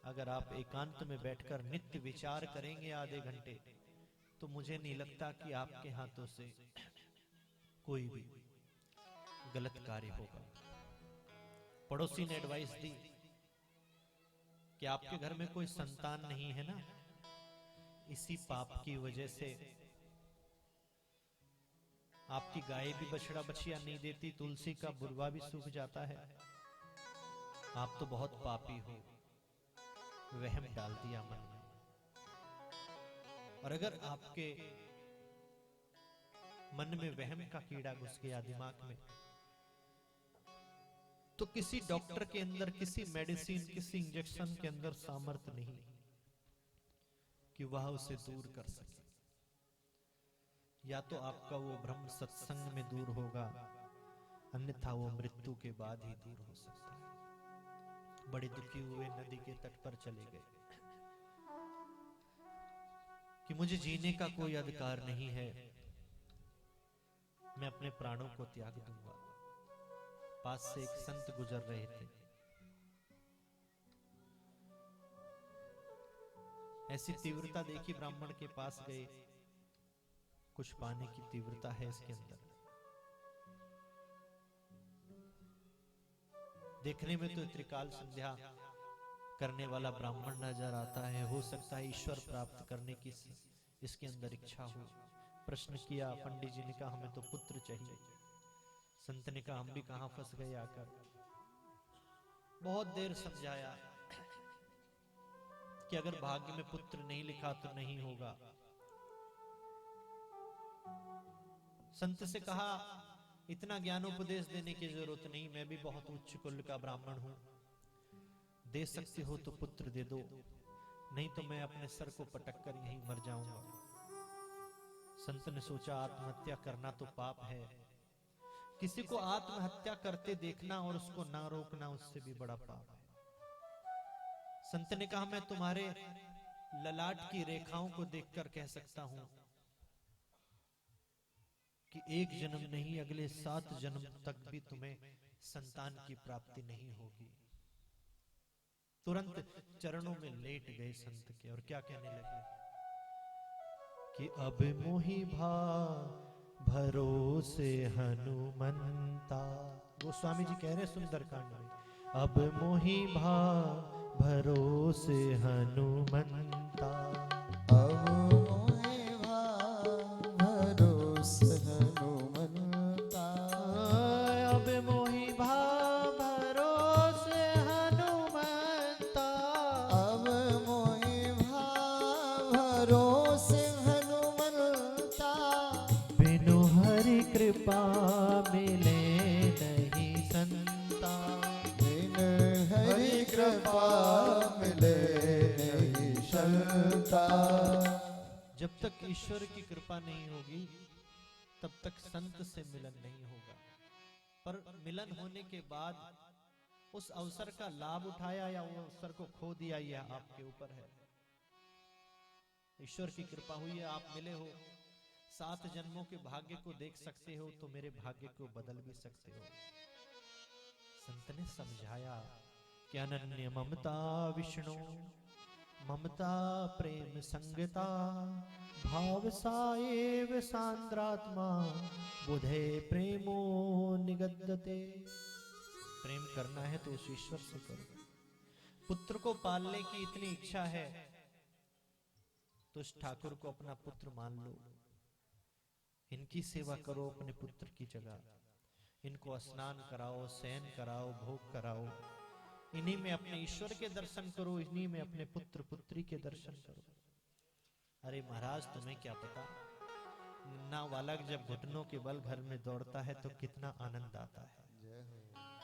अगर आप एकांत में बैठकर नित्य विचार करेंगे आधे घंटे, तो मुझे नहीं लगता कि आपके हाथों से कोई भी गलत कार्य होगा। पड़ोसी ने एडवाइस दी कि आपके घर में कोई संतान नहीं है ना, इसी पाप की वजह से आपकी गाय भी बछड़ा बछिया नहीं देती, तुलसी का बुरवा भी सूख जाता है। आप तो बहुत पापी हो, वहम डाल दिया मन में। और अगर आपके मन में वहम का कीड़ा घुस गया दिमाग में, तो किसी डॉक्टर के अंदर, किसी मेडिसिन, किसी इंजेक्शन के अंदर सामर्थ्य नहीं कि वह उसे दूर कर सके। या तो आपका वो भ्रम सत्संग में दूर होगा, अन्यथा वो मृत्यु के बाद ही दूर हो सकता है। बड़े दुखी हुए नदी के तट पर चले गए कि मुझे जीने का कोई अधिकार नहीं है, मैं अपने प्राणों को त्याग दूंगा। पास से एक संत गुजर रहे थे, ऐसी तीव्रता देखी, ब्राह्मण के पास गए। कुछ पाने की तीव्रता है इसके अंदर, देखने में तो त्रिकाल संध्या करने वाला ब्राह्मण नजर आता है। हो सकता है ईश्वर प्राप्त करने की इसके अंदर इच्छा हो। प्रश्न किया, पंडित जी ने कहा हमें तो पुत्र चाहिए। संत ने कहा हम भी कहां फंस गए आकर। बहुत देर समझाया कि अगर भाग्य में पुत्र नहीं लिखा तो नहीं होगा। संत से कहा इतना ज्ञानोपदेश देने की जरूरत नहीं, मैं भी बहुत उच्च कुल का ब्राह्मण हूं, दे सकते हो तो पुत्र दे दो, नहीं तो मैं अपने सर को पटक कर यहीं मर जाऊंगा। संत ने सोचा आत्महत्या करना तो पाप है, किसी को आत्महत्या करते देखना और उसको ना रोकना उससे भी बड़ा पाप है। संत ने कहा मैं तुम्हारे ललाट की रेखाओं को देखकर कह सकता हूं कि एक जन्म नहीं अगले 7 जन्म तक भी तुम्हें संतान की प्राप्ति नहीं होगी। तुरंत चरणों में लेट गए संत के और क्या कहने लगे कि अब मोहि भा भरोसे हनुमंता। गोस्वामी जी कह रहे सुंदरकांड में, अब मोहि भा भरोसे हनुमंता। अब मोहि भा भरोसे हनुमंता। अब मोहि भा भरोसे हनुमंता। अब मोहि भा भरोसे हनुमंता। बिनु हरि कृपा मिले नहीं संता। बिन हरि कृपा मिले नहीं संता। जब तक ईश्वर की कृपा नहीं होगी तब तक संत से मिलन नहीं होगा। पर मिलन होने के बाद उस अवसर का लाभ उठाया या वो अवसर को खो दिया, यह आपके ऊपर है। ईश्वर की कृपा हुई है, आप मिले हो, 7 जन्मों के भाग्य को देख सकते हो तो मेरे भाग्य को बदल भी सकते हो। संत ने समझाया कि अनन्य ममता विष्णु, ममता प्रेम संगता, भाव साएव सांद्रात्मा, बुधे प्रेमो निगद्यते। प्रेम करना है तो उस ईश्वर से करो। पुत्र को पालने की इतनी इच्छा है तो उस ठाकुर को अपना पुत्र मान लो, इनकी सेवा करो अपने पुत्र की जगह। इनको स्नान कराओ, शयन कराओ, भोग कराओ, इन्हीं में अपने ईश्वर के दर्शन करो, इन्हीं में अपने पुत्र पुत्री के दर्शन करो। अरे महाराज तुम्हें क्या पता, नन्हा बालक जब घुटनों के बल घर में दौड़ता है तो कितना आनंद आता है।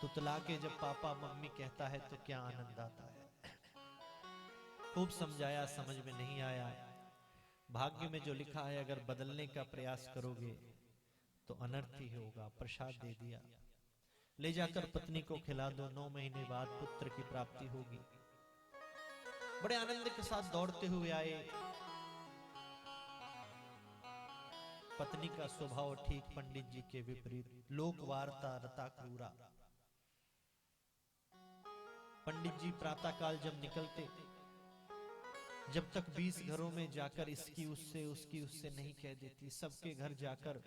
तुतला के जब पापा मम्मी कहता है तो क्या आनंद आता है। खूब समझाया, समझ में नहीं आया। भाग्य में जो लिखा है अगर बदलने का प्रयास करोगे तो अनर्थ ही होगा। प्रसाद दे दिया, ले जाकर पत्नी को खिला दो, 9 महीने बाद पुत्र की प्राप्ति होगी। बड़े आनंद के साथ दौड़ते हुए आए। पत्नी का स्वभाव ठीक पंडित जी के विपरीत, लोक वार्ता रता क्रूरा। पंडित जी प्रातः काल जब निकलते, जब तक 20 घरों में जाकर इसकी उससे उसकी उससे नहीं कह देती, सबके घर जाकर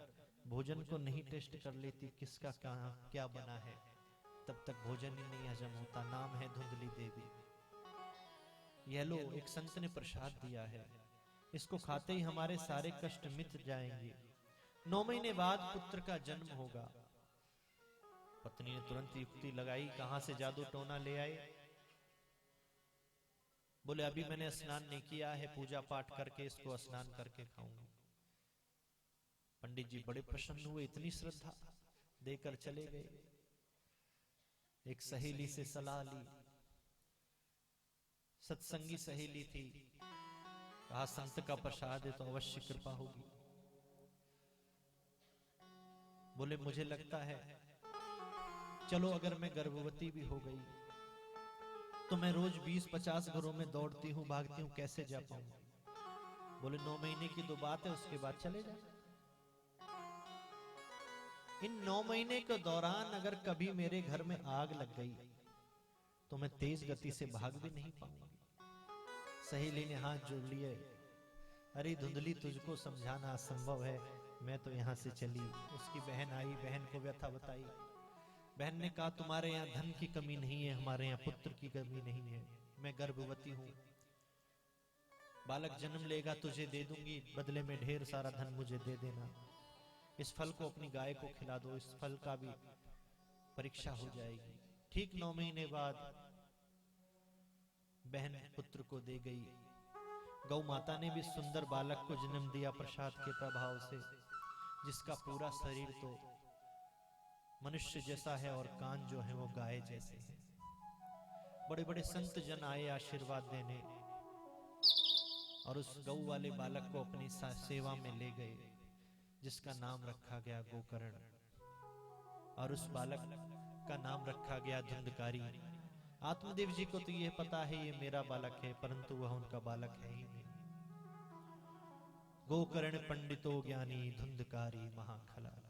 भोजन को नहीं टेस्ट कर लेती किसका कहां क्या बना है, तब तक भोजन ही नहीं हजम होता। नाम है धुंधली देवी। यह लो, एक संत ने प्रसाद दिया है, इसको खाते ही हमारे सारे कष्ट मिट जाएंगे। 9 महीने बाद पुत्र का जन्म होगा। पत्नी ने तुरंत युक्ति लगाई, कहां से जादू टोना ले आए? बोले अभी मैंने स्नान नहीं किया है, पूजा पाठ करके इसको स्नान करके खाऊंगी। पंडित जी बड़े प्रसन्न हुए, इतनी श्रद्धा देकर चले गए। एक सहेली से सलाह ली, सत्संगी सहेली थी, कहा संत का प्रसाद है तो अवश्य कृपा होगी। बोले मुझे लगता है चलो अगर मैं गर्भवती भी हो गई तो मैं रोज 20-50 घरों में दौड़ती हूं, भागती हूं, कैसे जा पाऊंगी? बोले 9 महीने की तो बात है, उसके बाद चले जा। इन 9 महीने के दौरान अगर कभी मेरे घर में आग लग गई तो मैं तेज गति से भाग भी नहीं पाऊंगी। सहेली ने हाथ जोड़ लिए, अरे धुंधली तुझको समझाना असंभव है, मैं तो यहां से चली। उसकी बहन आई, बहन को व्यथा बताई। बहन ने कहा तुम्हारे यहाँ धन की कमी नहीं है, हमारे यहाँ पुत्र की कमी नहीं है, मैं गर्भवती हूं, बालक जन्म लेगा तुझे दे दूंगी, बदले में ढेर सारा धन मुझे दे देना। इस फल को अपनी गाय को खिला दो, इस फल का भी परीक्षा हो जाएगी। ठीक 9 महीने बाद बहन पुत्र को दे गई। गौ माता ने भी सुंदर बालक को जन्म दिया प्रसाद के प्रभाव से, जिसका पूरा शरीर तो मनुष्य जैसा है और कान जो है वो गाय जैसे हैं। बड़े बड़े संत जन आए आशीर्वाद देने और उस गौ वाले बालक को अपनी सेवा में ले गए, जिसका नाम रखा गया गोकर्ण, और उस बालक का नाम रखा गया धुंधकारी। आत्मदेव जी को तो यह पता है ये मेरा बालक है, परंतु वह उनका बालक है ही नहीं। गोकर्ण पंडितो ज्ञानी धुंधकारी महाखला,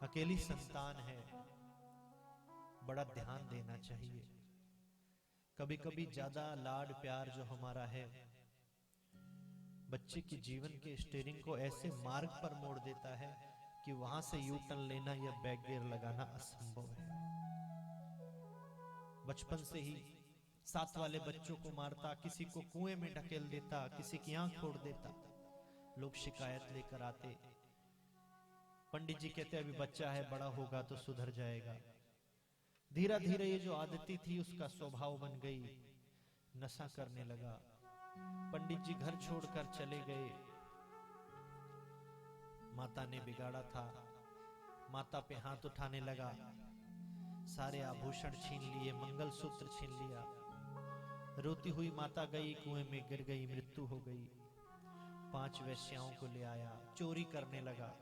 अकेली संतान है, बड़ा ध्यान देना चाहिए। कभी कभी ज्यादा लाड प्यार जो हमारा है बच्चे की जीवन के स्टीयरिंग को ऐसे मार्ग पर मोड़ देता है कि वहां से यू टर्न लेना या बैक गियर लगाना असंभव है। बचपन से ही साथ वाले बच्चों को मारता, किसी को कुएं में ढकेल देता, किसी की आंख फोड़ देता, लोग शिकायत लेकर आते। पंडित जी कहते अभी बच्चा है, बड़ा होगा तो सुधर जाएगा। धीरे धीरे ये जो आदती थी उसका स्वभाव बन गई, नशा करने लगा। पंडित जी घर छोड़कर चले गए। माता ने बिगाड़ा था, माता पे हाथ उठाने लगा, सारे आभूषण छीन लिए, मंगलसूत्र छीन लिया। रोती हुई माता गई, कुएं में गिर गई, मृत्यु हो गई। 5 वेश्याओं को ले आया, चोरी करने लगा।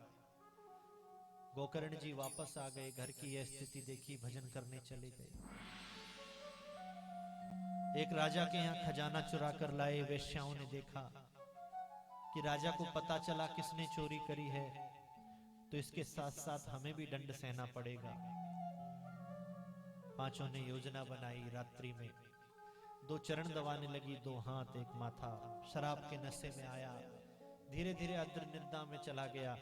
गोकर्ण जी वापस आ गए, घर की यह स्थिति देखी, भजन करने चले गए। एक राजा के यहाँ खजाना चुरा कर लाए। वेश्याओं ने देखा कि राजा को पता चला किसने चोरी करी है, तो इसके साथ साथ हमें भी दंड सहना पड़ेगा। 5 ने योजना बनाई। रात्रि में 2 चरण दबाने लगी, 2 हाथ 1 माथा। शराब के नशे में आया, धीरे धीरे अद्र निद्रा में चला गया।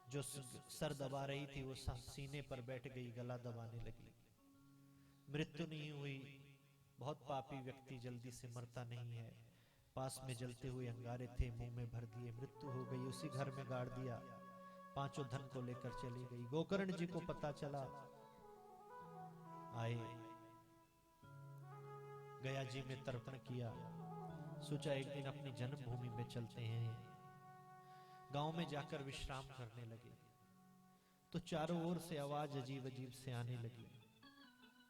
जो सर दबा रही थी वो सीने पर बैठ गई, गला दबाने लगी। मृत्यु नहीं हुई। बहुत पापी व्यक्ति जल्दी से मरता नहीं है। पास में जलते हुए अंगारे थे, मुंह में भर दिए, मृत्यु हो गई। उसी घर में गाड़ दिया। 5 धन को लेकर चली गई। गोकर्ण जी को पता चला, आए, गया जी में तर्पण किया। सोचा एक दिन अपनी जन्मभूमि में चलते हैं। गांव में जाकर विश्राम करने लगे तो चारों ओर से आवाज अजीब अजीब से आने लगी।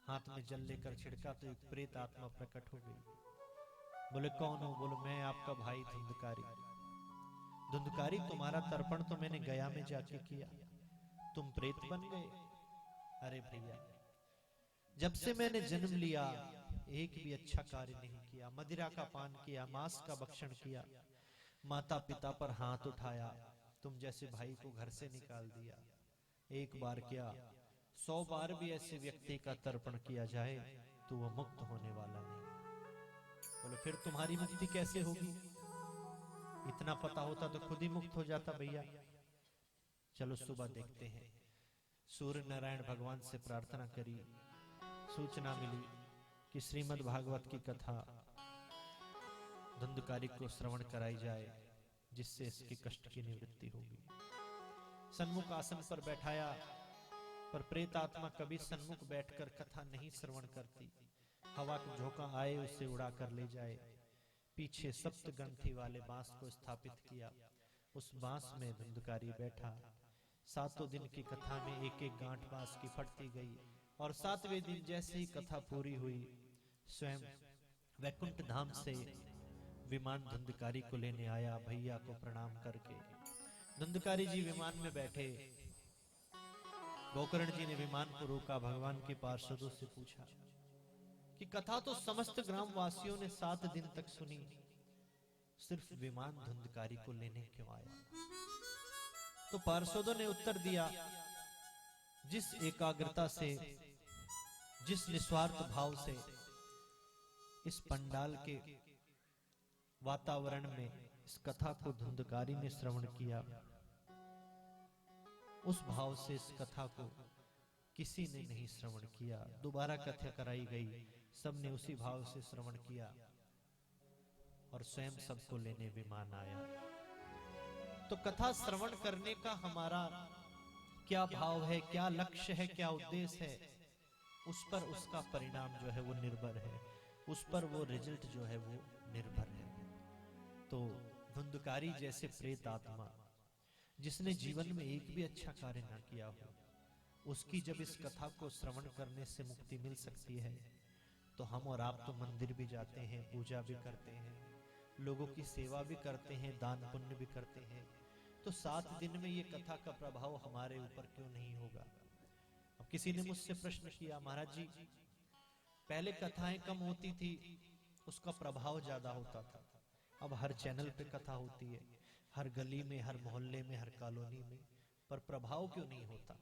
हाथ में जल लेकर छिड़का तो एक प्रेत आत्मा प्रकट हो गई। बोले कौन हो? बोले मैं आपका भाई धुंधकारी। धुंधकारी तुम्हारा तर्पण तो मैंने गया में जाके किया, तुम प्रेत बन गए? अरे भैया, जब से मैंने जन्म लिया एक भी अच्छा कार्य नहीं किया। मदिरा का पान किया, मांस का भक्षण किया, माता पिता पर हाथ उठाया, तुम जैसे भाई को घर से निकाल दिया। एक बार क्या 100 बार भी ऐसे व्यक्ति का तर्पण किया जाए तो वह मुक्त होने वाला नहीं। बोले फिर तुम्हारी मुक्ति कैसे होगी? इतना पता होता तो खुद ही मुक्त हो जाता भैया। चलो सुबह देखते हैं। सूर्य नारायण भगवान से प्रार्थना करी। सूचना मिली कि श्रीमद् भागवत की कथा धुंधकारी को श्रवण कराई जाए, जिससे इसके कष्ट की निवृत्ति होगी। सन्मुख आसन पर बैठाया, पर प्रेत आत्मा कभी सन्मुख बैठकर कथा नहीं श्रवण करती। हवा का झोंका आए उसे उड़ा कर ले जाए। पीछे सप्त ग्रंथि वाले बांस को स्थापित किया। उस बांस में धुंधकारी बैठा। 7 दिन की कथा में एक एक गांठ बांस की फटती गई और 7वें दिन जैसे ही कथा पूरी हुई, स्वयं वैकुंठ धाम से विमान धुंधकारी को लेने आया। भैया को प्रणाम करके धुंधकारी जी विमान में बैठे। गोकर्ण जी ने विमान को रोका। भगवान के पार्षदों से पूछा कि कथा तो समस्त ग्राम वासियों ने 7 दिन तक सुनी, सिर्फ विमान धुंधकारी को लेने क्यों आया? तो पार्षदों ने उत्तर दिया, जिस एकाग्रता से, जिस निस्वार्थ भाव से इस पंडाल के वातावरण में इस कथा को धुंधकारी ने श्रवण किया, उस भाव से इस कथा को किसी ने नहीं श्रवण किया। दोबारा कथा कराई गई, सबने उसी भाव से श्रवण किया और स्वयं सबको लेने विमान आया। तो कथा श्रवण करने का हमारा क्या भाव है, क्या लक्ष्य है, क्या उद्देश्य है, उस पर उसका परिणाम जो है वो निर्भर है, उस पर वो रिजल्ट जो है वो निर्भर है। तो धुंधकारी जैसे प्रेत आत्मा जिसने जीवन में एक भी अच्छा कार्य ना किया हो, उसकी जब इस कथा को श्रवण करने से मुक्ति मिल सकती है, तो हम और आप तो मंदिर भी जाते हैं, पूजा भी करते हैं, लोगों की सेवा भी करते हैं, दान पुण्य भी करते हैं, तो 7 दिन में ये कथा का प्रभाव हमारे ऊपर क्यों नहीं होगा? अब किसी ने मुझसे प्रश्न किया, महाराज जी पहले कथाएं कम होती थी, उसका प्रभाव ज्यादा होता था, अब हर चैनल पे कथा होती है, हर गली में, हर मोहल्ले में, हर कॉलोनी में, पर प्रभाव क्यों नहीं होता?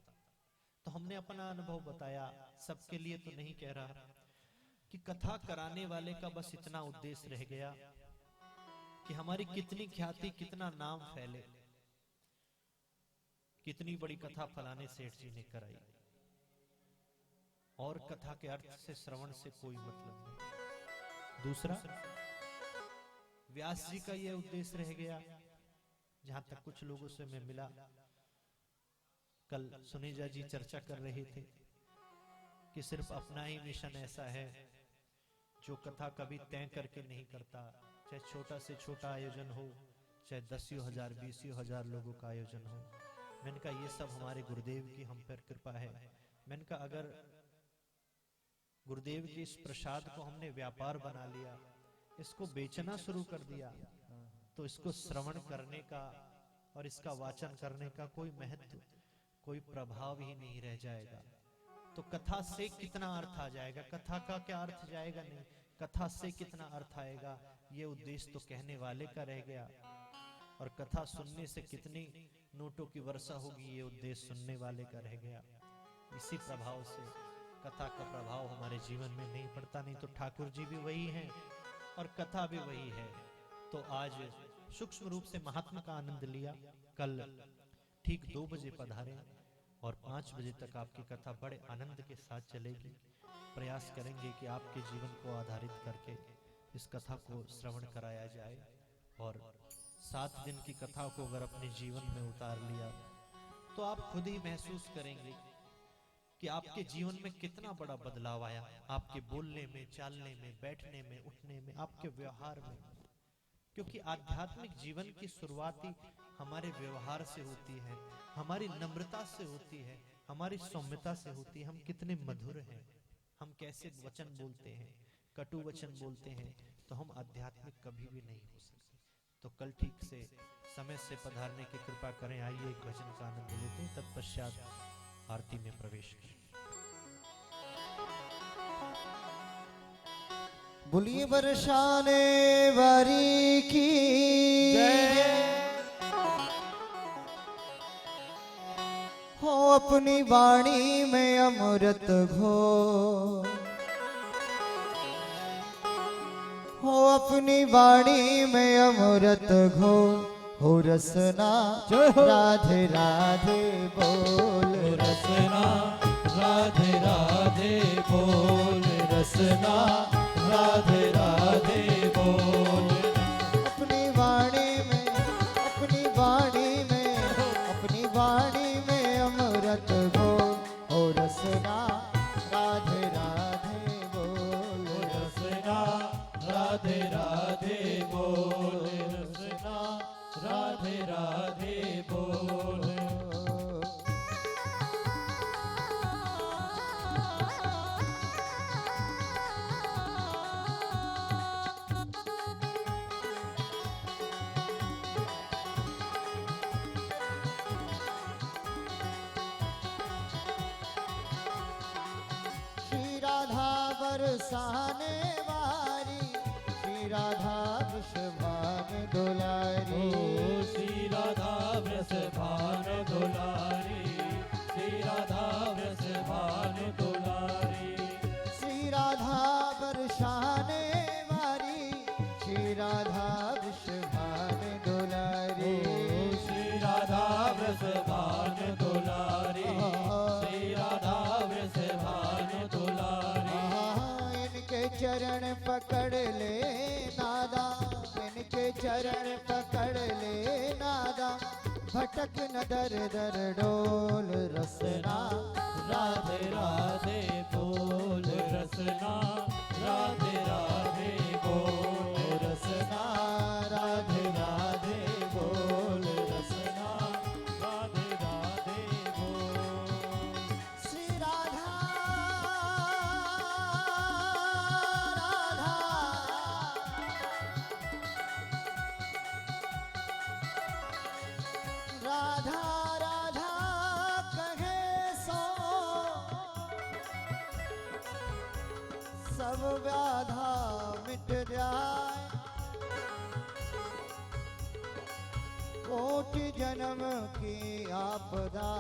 तो हमने अपना अनुभव बताया, सबके लिए तो नहीं कह रहा, कि कथा कराने वाले का बस इतना उद्देश्य रह गया कि हमारी कितनी ख्याति, कितना नाम फैले, कितनी बड़ी कथा फलाने सेठ जी ने कराई, और कथा के अर्थ से, श्रवण से कोई मतलब नहीं। दूसरा, व्यास जी का यह उद्देश्य रह गया। जहां तक कुछ लोगों से मैं मिला, कल सुनेजा जी चर्चा कर रहे थे कि सिर्फ अपना ही मिशन ऐसा है जो कथा कभी तय करके नहीं करता, चाहे छोटा से छोटा आयोजन हो, चाहे 10,000 20,000 लोगों का आयोजन हो। मैंने कहा ये सब हमारे गुरुदेव की हम पर कृपा है। मैंने कहा अगर गुरुदेव के इस प्रसाद को हमने व्यापार बना लिया, इसको बेचना शुरू कर दिया, तो इसको श्रवण करने का और इसका वाचन करने का कोई महत्व, कोई प्रभाव ही नहीं रह जाएगा। तो कथा से कितना अर्थ आ जाएगा, कथा का क्या अर्थ जाएगा? नहीं, कथा से कितना अर्थ आएगा, ये उद्देश्य तो कहने वाले का रह गया। और कथा सुनने से कितनी नोटों की वर्षा होगी, ये उद्देश्य सुनने वाले का रह गया। इसी प्रभाव से कथा का प्रभाव हमारे जीवन में नहीं पड़ता। नहीं तो ठाकुर जी भी वही हैं और कथा भी वही है। तो आज सूक्ष्म रूप से महात्मा का आनंद लिया। कल ठीक 2 बजे पधारे और 5 बजे तक आपकी कथा बड़े आनंद के साथ चलेगी। प्रयास करेंगे कि आपके जीवन को आधारित करके इस कथा को श्रवण कराया जाए, और 7 दिन की कथा को अगर अपने जीवन में उतार लिया तो आप खुद ही महसूस करेंगे कि आपके जीवन में कितना बड़ा बदलाव आया, आपके बोलने में, चालने में, बैठने में, उठने में, आपके व्यवहार में। क्योंकि आध्यात्मिक जीवन की शुरुआत ही हमारे व्यवहार से होती है, हमारी नम्रता से होती है, हमारी सौम्यता से होती है। हम कितने मधुर हैं, हम कैसे वचन बोलते हैं, कटु वचन बोलते हैं, तो हम आध्यात्मिक कभी भी नहीं हो सकते। तो कल ठीक से समय से पधारने की कृपा करें। आइए एक भजन का आनंद लेते हैं, तत्पश्चात आरती में प्रवेश करें। बोलिए बरसाने वारी की हो, अपनी वाणी में अमृत घो, हो अपनी वाणी में अमृत घो, हो रसना राधे राधे बोल, रसना राधे राधे बोल, रसना राधे राधे बोल। अपनी वाणी में, अपनी वाणी में, अपनी वाणी राधे राधे बोल रसना राधे राधे बोल। श्री राधा बरसाने वारी, श्री राधा वृषभान दुलारी। ओ श्री राधा वृषभान दुलारी, श्री राधा वृषभान दुलारी। श्री राधा बरसाने वारी, श्री राधा वृषभान दुलारी। ओ श्री राधा वृषभान दुलारी, श्री राधा वृषभान दुलारी। इनके चरण पकड़ ले नादा, इनके चरण पकड़ ले नादा, भटक न दर दर डोल रसना राधे राधे बोल रसना राधे राधे बोल रसना राधे राधे बोल रसना राधे राधे बोल। श्री राधा राधा राधा राधा कहे सो सब व्याधा मिट जाए। कोटि जन्म की आपदा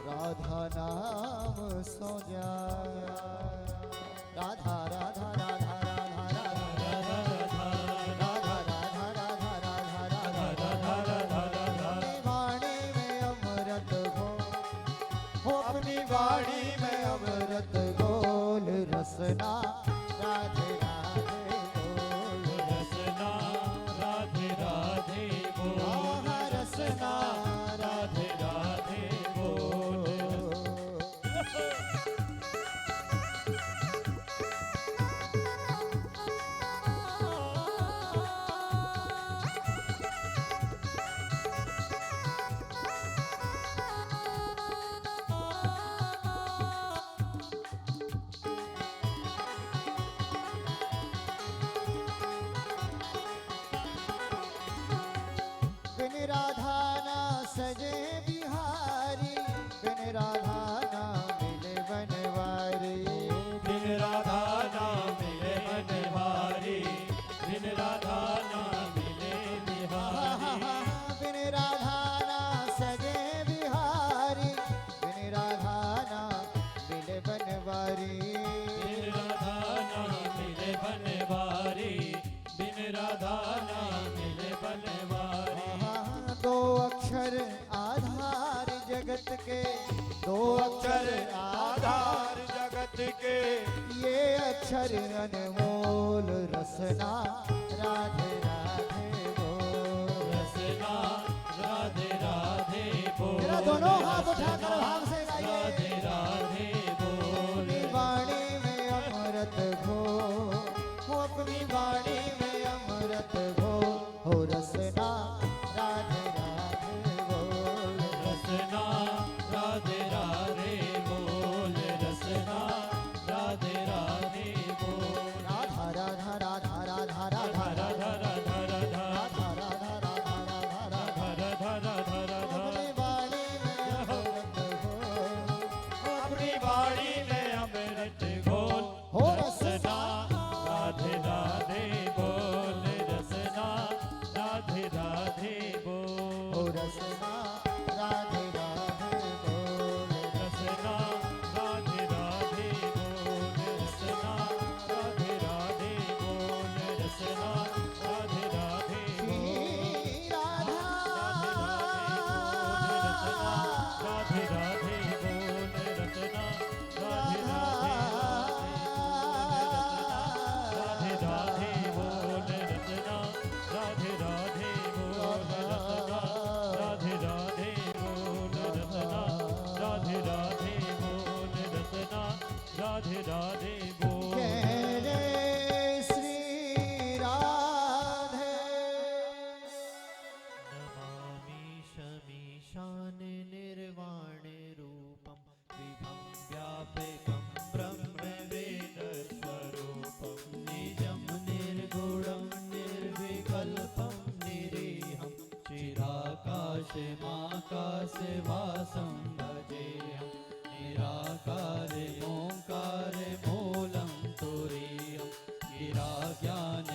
राधा नाम सो जाए। राधा राधा राधा राधा राधा राधा राधा राधा वाणी में अमृत घोल, अपनी वाणी में अमृत घोल रसना राधे राधे बोल रसना राधे राधे बोल रसना राधे राधे बोल। बिन राधा ना सजे बिहारी, बिन राधा ना मिले बनवारी। बिन राधा ना मिले बनवारी, बिन राधा ना मिले बिहारी। बिन राधा ना सजे बिहारी, बिन राधा ना मिले बनवारी। बिन राधा ना मिले बनवारी, बिन राधा ना मिले बनवारी। दो अक्षर आधार जगत के, दो अक्षर आधार जगत के। ये अक्षर अनमोल रसना राधे राधे बोल। रसना राधे राधे बोल। मेरा दोनों हाथ उठाकर भाव से राधे गाइए। राधे बोल। अपनी वाणी में अमृत घो, हो अपनी वाणी में अमृत घो, हो रसना राधे राधे बोल। रसना राधे राधे बोल रसना राधे राधे बोल। राधा राधा राधा राधा राधा राधा राधा राधा राधा राधा राधा राधा राधा राधा राधा राधा अपनी वाणी में अमृत घो, बोल। जय जय श्री राधे। नमामि शमीशान निर्वाण रूपम विभं व्यापकं ब्रह्म वेद स्वरूपम निजं निर्गुणं निर्विकल्पं निरीहं चिराकाशमाकाशवासं भजेऽहं निराकारे ओंकार मूलं तुरीयं गिराज्ञानगोतीतमीशं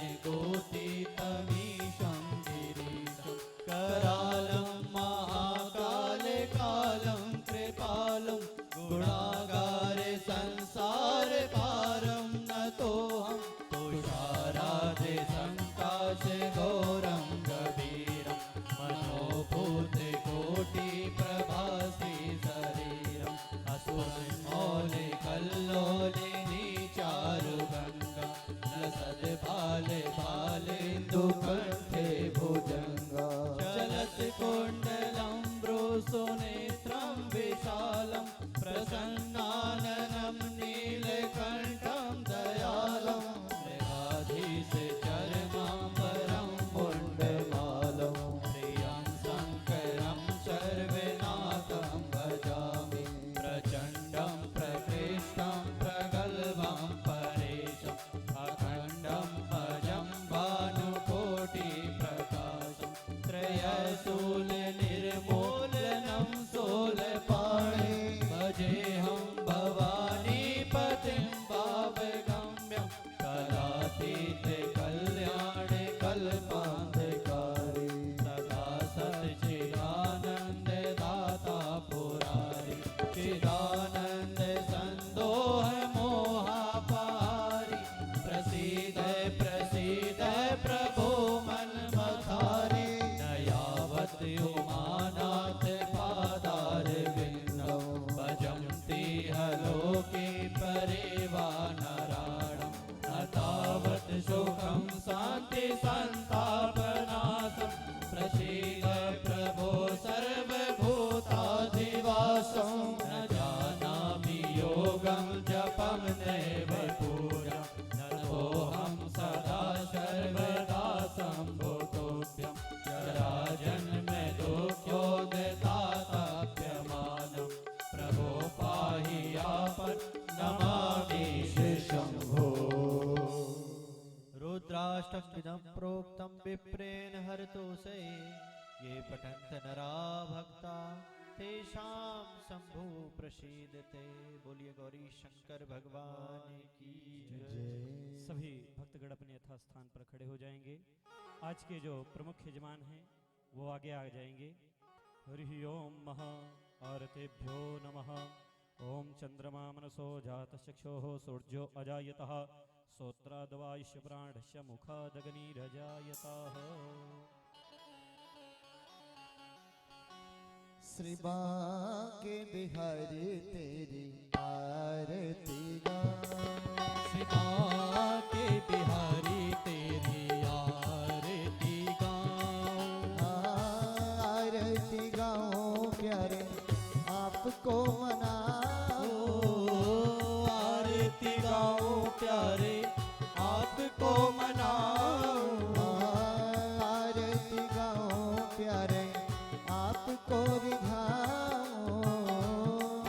गिरीशं करालं महाकाले कालं कृपालं गुणागारे संसार पारं नतोऽहं तुषाराधे संकाशे घोरं गभीरं मनोभूते कोटि प्रभासि शरीरम् असुरन्मौले कल्लोलिनी चारुगङ्गा लसद् भाले भालेन्दुकण्ठे भुजङ्गा चलत् कुण्डलं भ्रूसुनेत्रं विशालं प्रसन्नाननं नीलकण्ठं दयालं मृगाधीश चर्माम्बरं मुण्डमालं प्रियं शङ्करं सर्वनाथं भजामि प्रचण्डं प्रकृष्टं प्रगल्भं परेशम् अखण्डं भजं भानुकोटिप्रकाशं त्रयशूल निर्मूलनं शूलपाणि भजेऽहं भवानीपतिं भावगम्यं कलातीत कल्याण कल्पान्धकारी सदा सच्चिदानन्द दाता पुरारी चिदानन्द सन्दोह मोहापारी प्रसीद प्रसीद प्रभो मन्मथारी नयावत् उमानाथ पादार विन्दौ भजन्ति हलोके परिवानराणं न तावत् सुखं शान्ति सन्तापनाशं प्रसीद प्रभो सर्वभूताधिवासं न जानामि योगं जपं नैव पूजां नतोऽहं सदा सर्वदा सम्भूतोऽभ्यं जराजन्म दुःखोदताताप्यमानं प्रभो पाहि आपत् नमामि शम्भो। रुद्राष्टकमिदं प्रोक्तं विप्रेण हरतोषे ये पठन्त नरा भक्ता तेषां शंभु प्रसीदते। बोलिए गौरी शंकर भगवान की जय। सभी भक्तगण अपने यथास्थान पर खड़े हो जाएंगे। आज के जो प्रमुख यजमान हैं वो आगे आ जाएंगे। हरि ओम महा आरतेभ्यो नमः। ओम चंद्रमा मनसो जातचक्षुः सूर्यो अजायतः श्रोत्राद्वायुष्य प्राणस्य मुखादग्निरजायतः। श्री बांके बिहारी तेरी आरती गाऊं। श्री बांके बिहारी तेरी आरती गाऊं। आरती गाऊं प्यारे आपको मनाऊं। आरती गाऊं प्यारे आपको मनाऊं। आरती गाऊं प्यारे आपको रिझाऊं।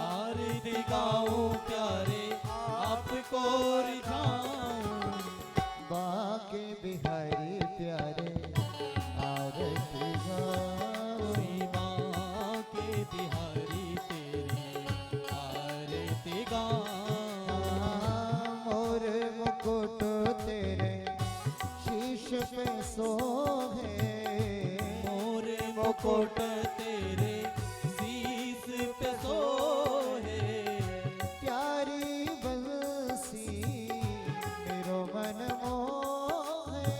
आरती गाऊं प्यारे आपको रिझाऊं। बांके बिहारी प्यारे आरती गाऊं। श्री बांके बिहारी तेरी आरती गाऊं। मोर मुकुट तेरे शीश पे सोहे। मोर मुकुट तेरे शीस पे सोहे। प्यारी बंसी मेरो मन मोहे।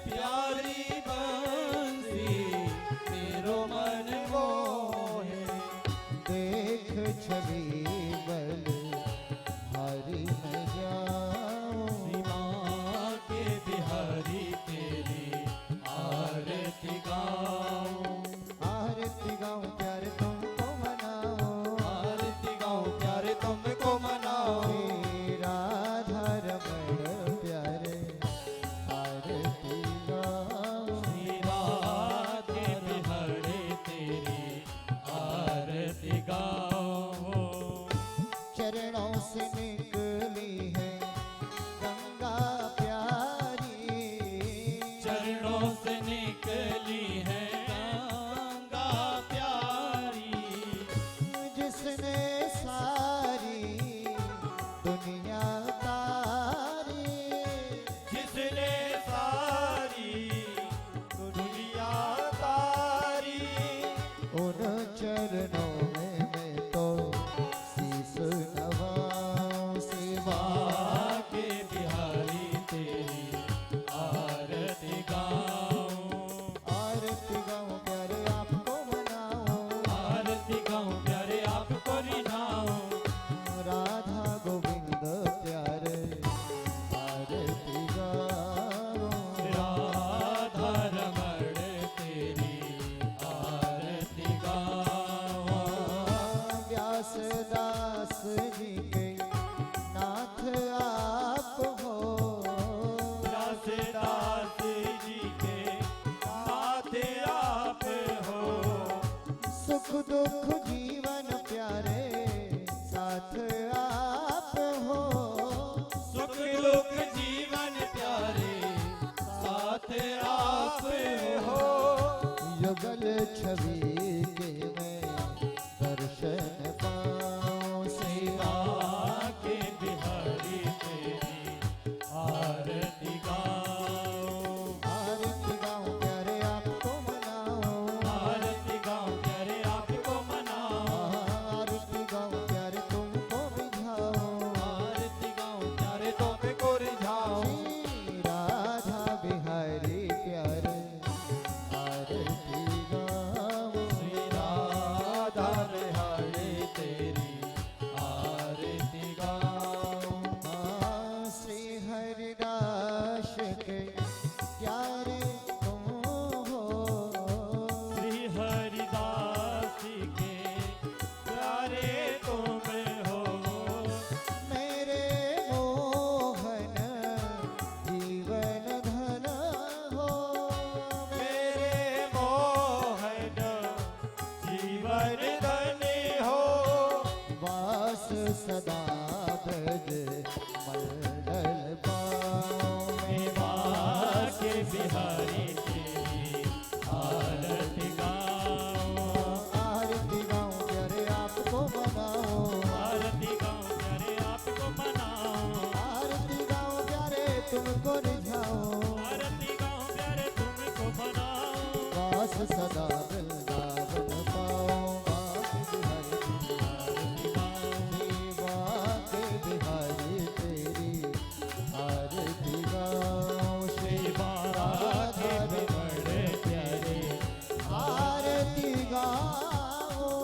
प्यारी बंसी मेरो मन मोहे। देख छवि बल हरि में जाऊं। श्री बांके बिहारी तेरी आरती गाऊं। आरती गाऊं प्यारे तुमको मनाऊं। आरती गाऊं प्यारे तुमको मनाऊं। मेरा तुमको रिझाऊं, आरती गाऊं प्यारे तुमको बनाऊं, वास सदा वृंदावन पाऊं, बाके बिहारी तेरी आरती गाऊं, श्री राधे बड़े प्यारे आरती गाऊं।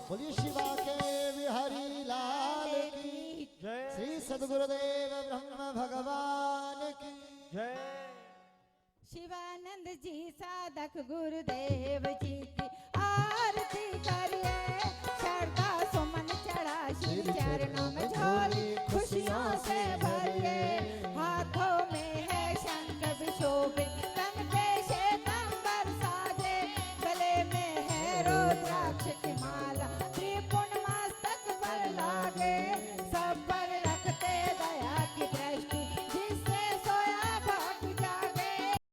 बोलिए शिवा के बिहारी लाल की जय श्री सद्गुरुदेव ब्रह्म भगवान की जय शिवानंद जी साधक गुरुदेव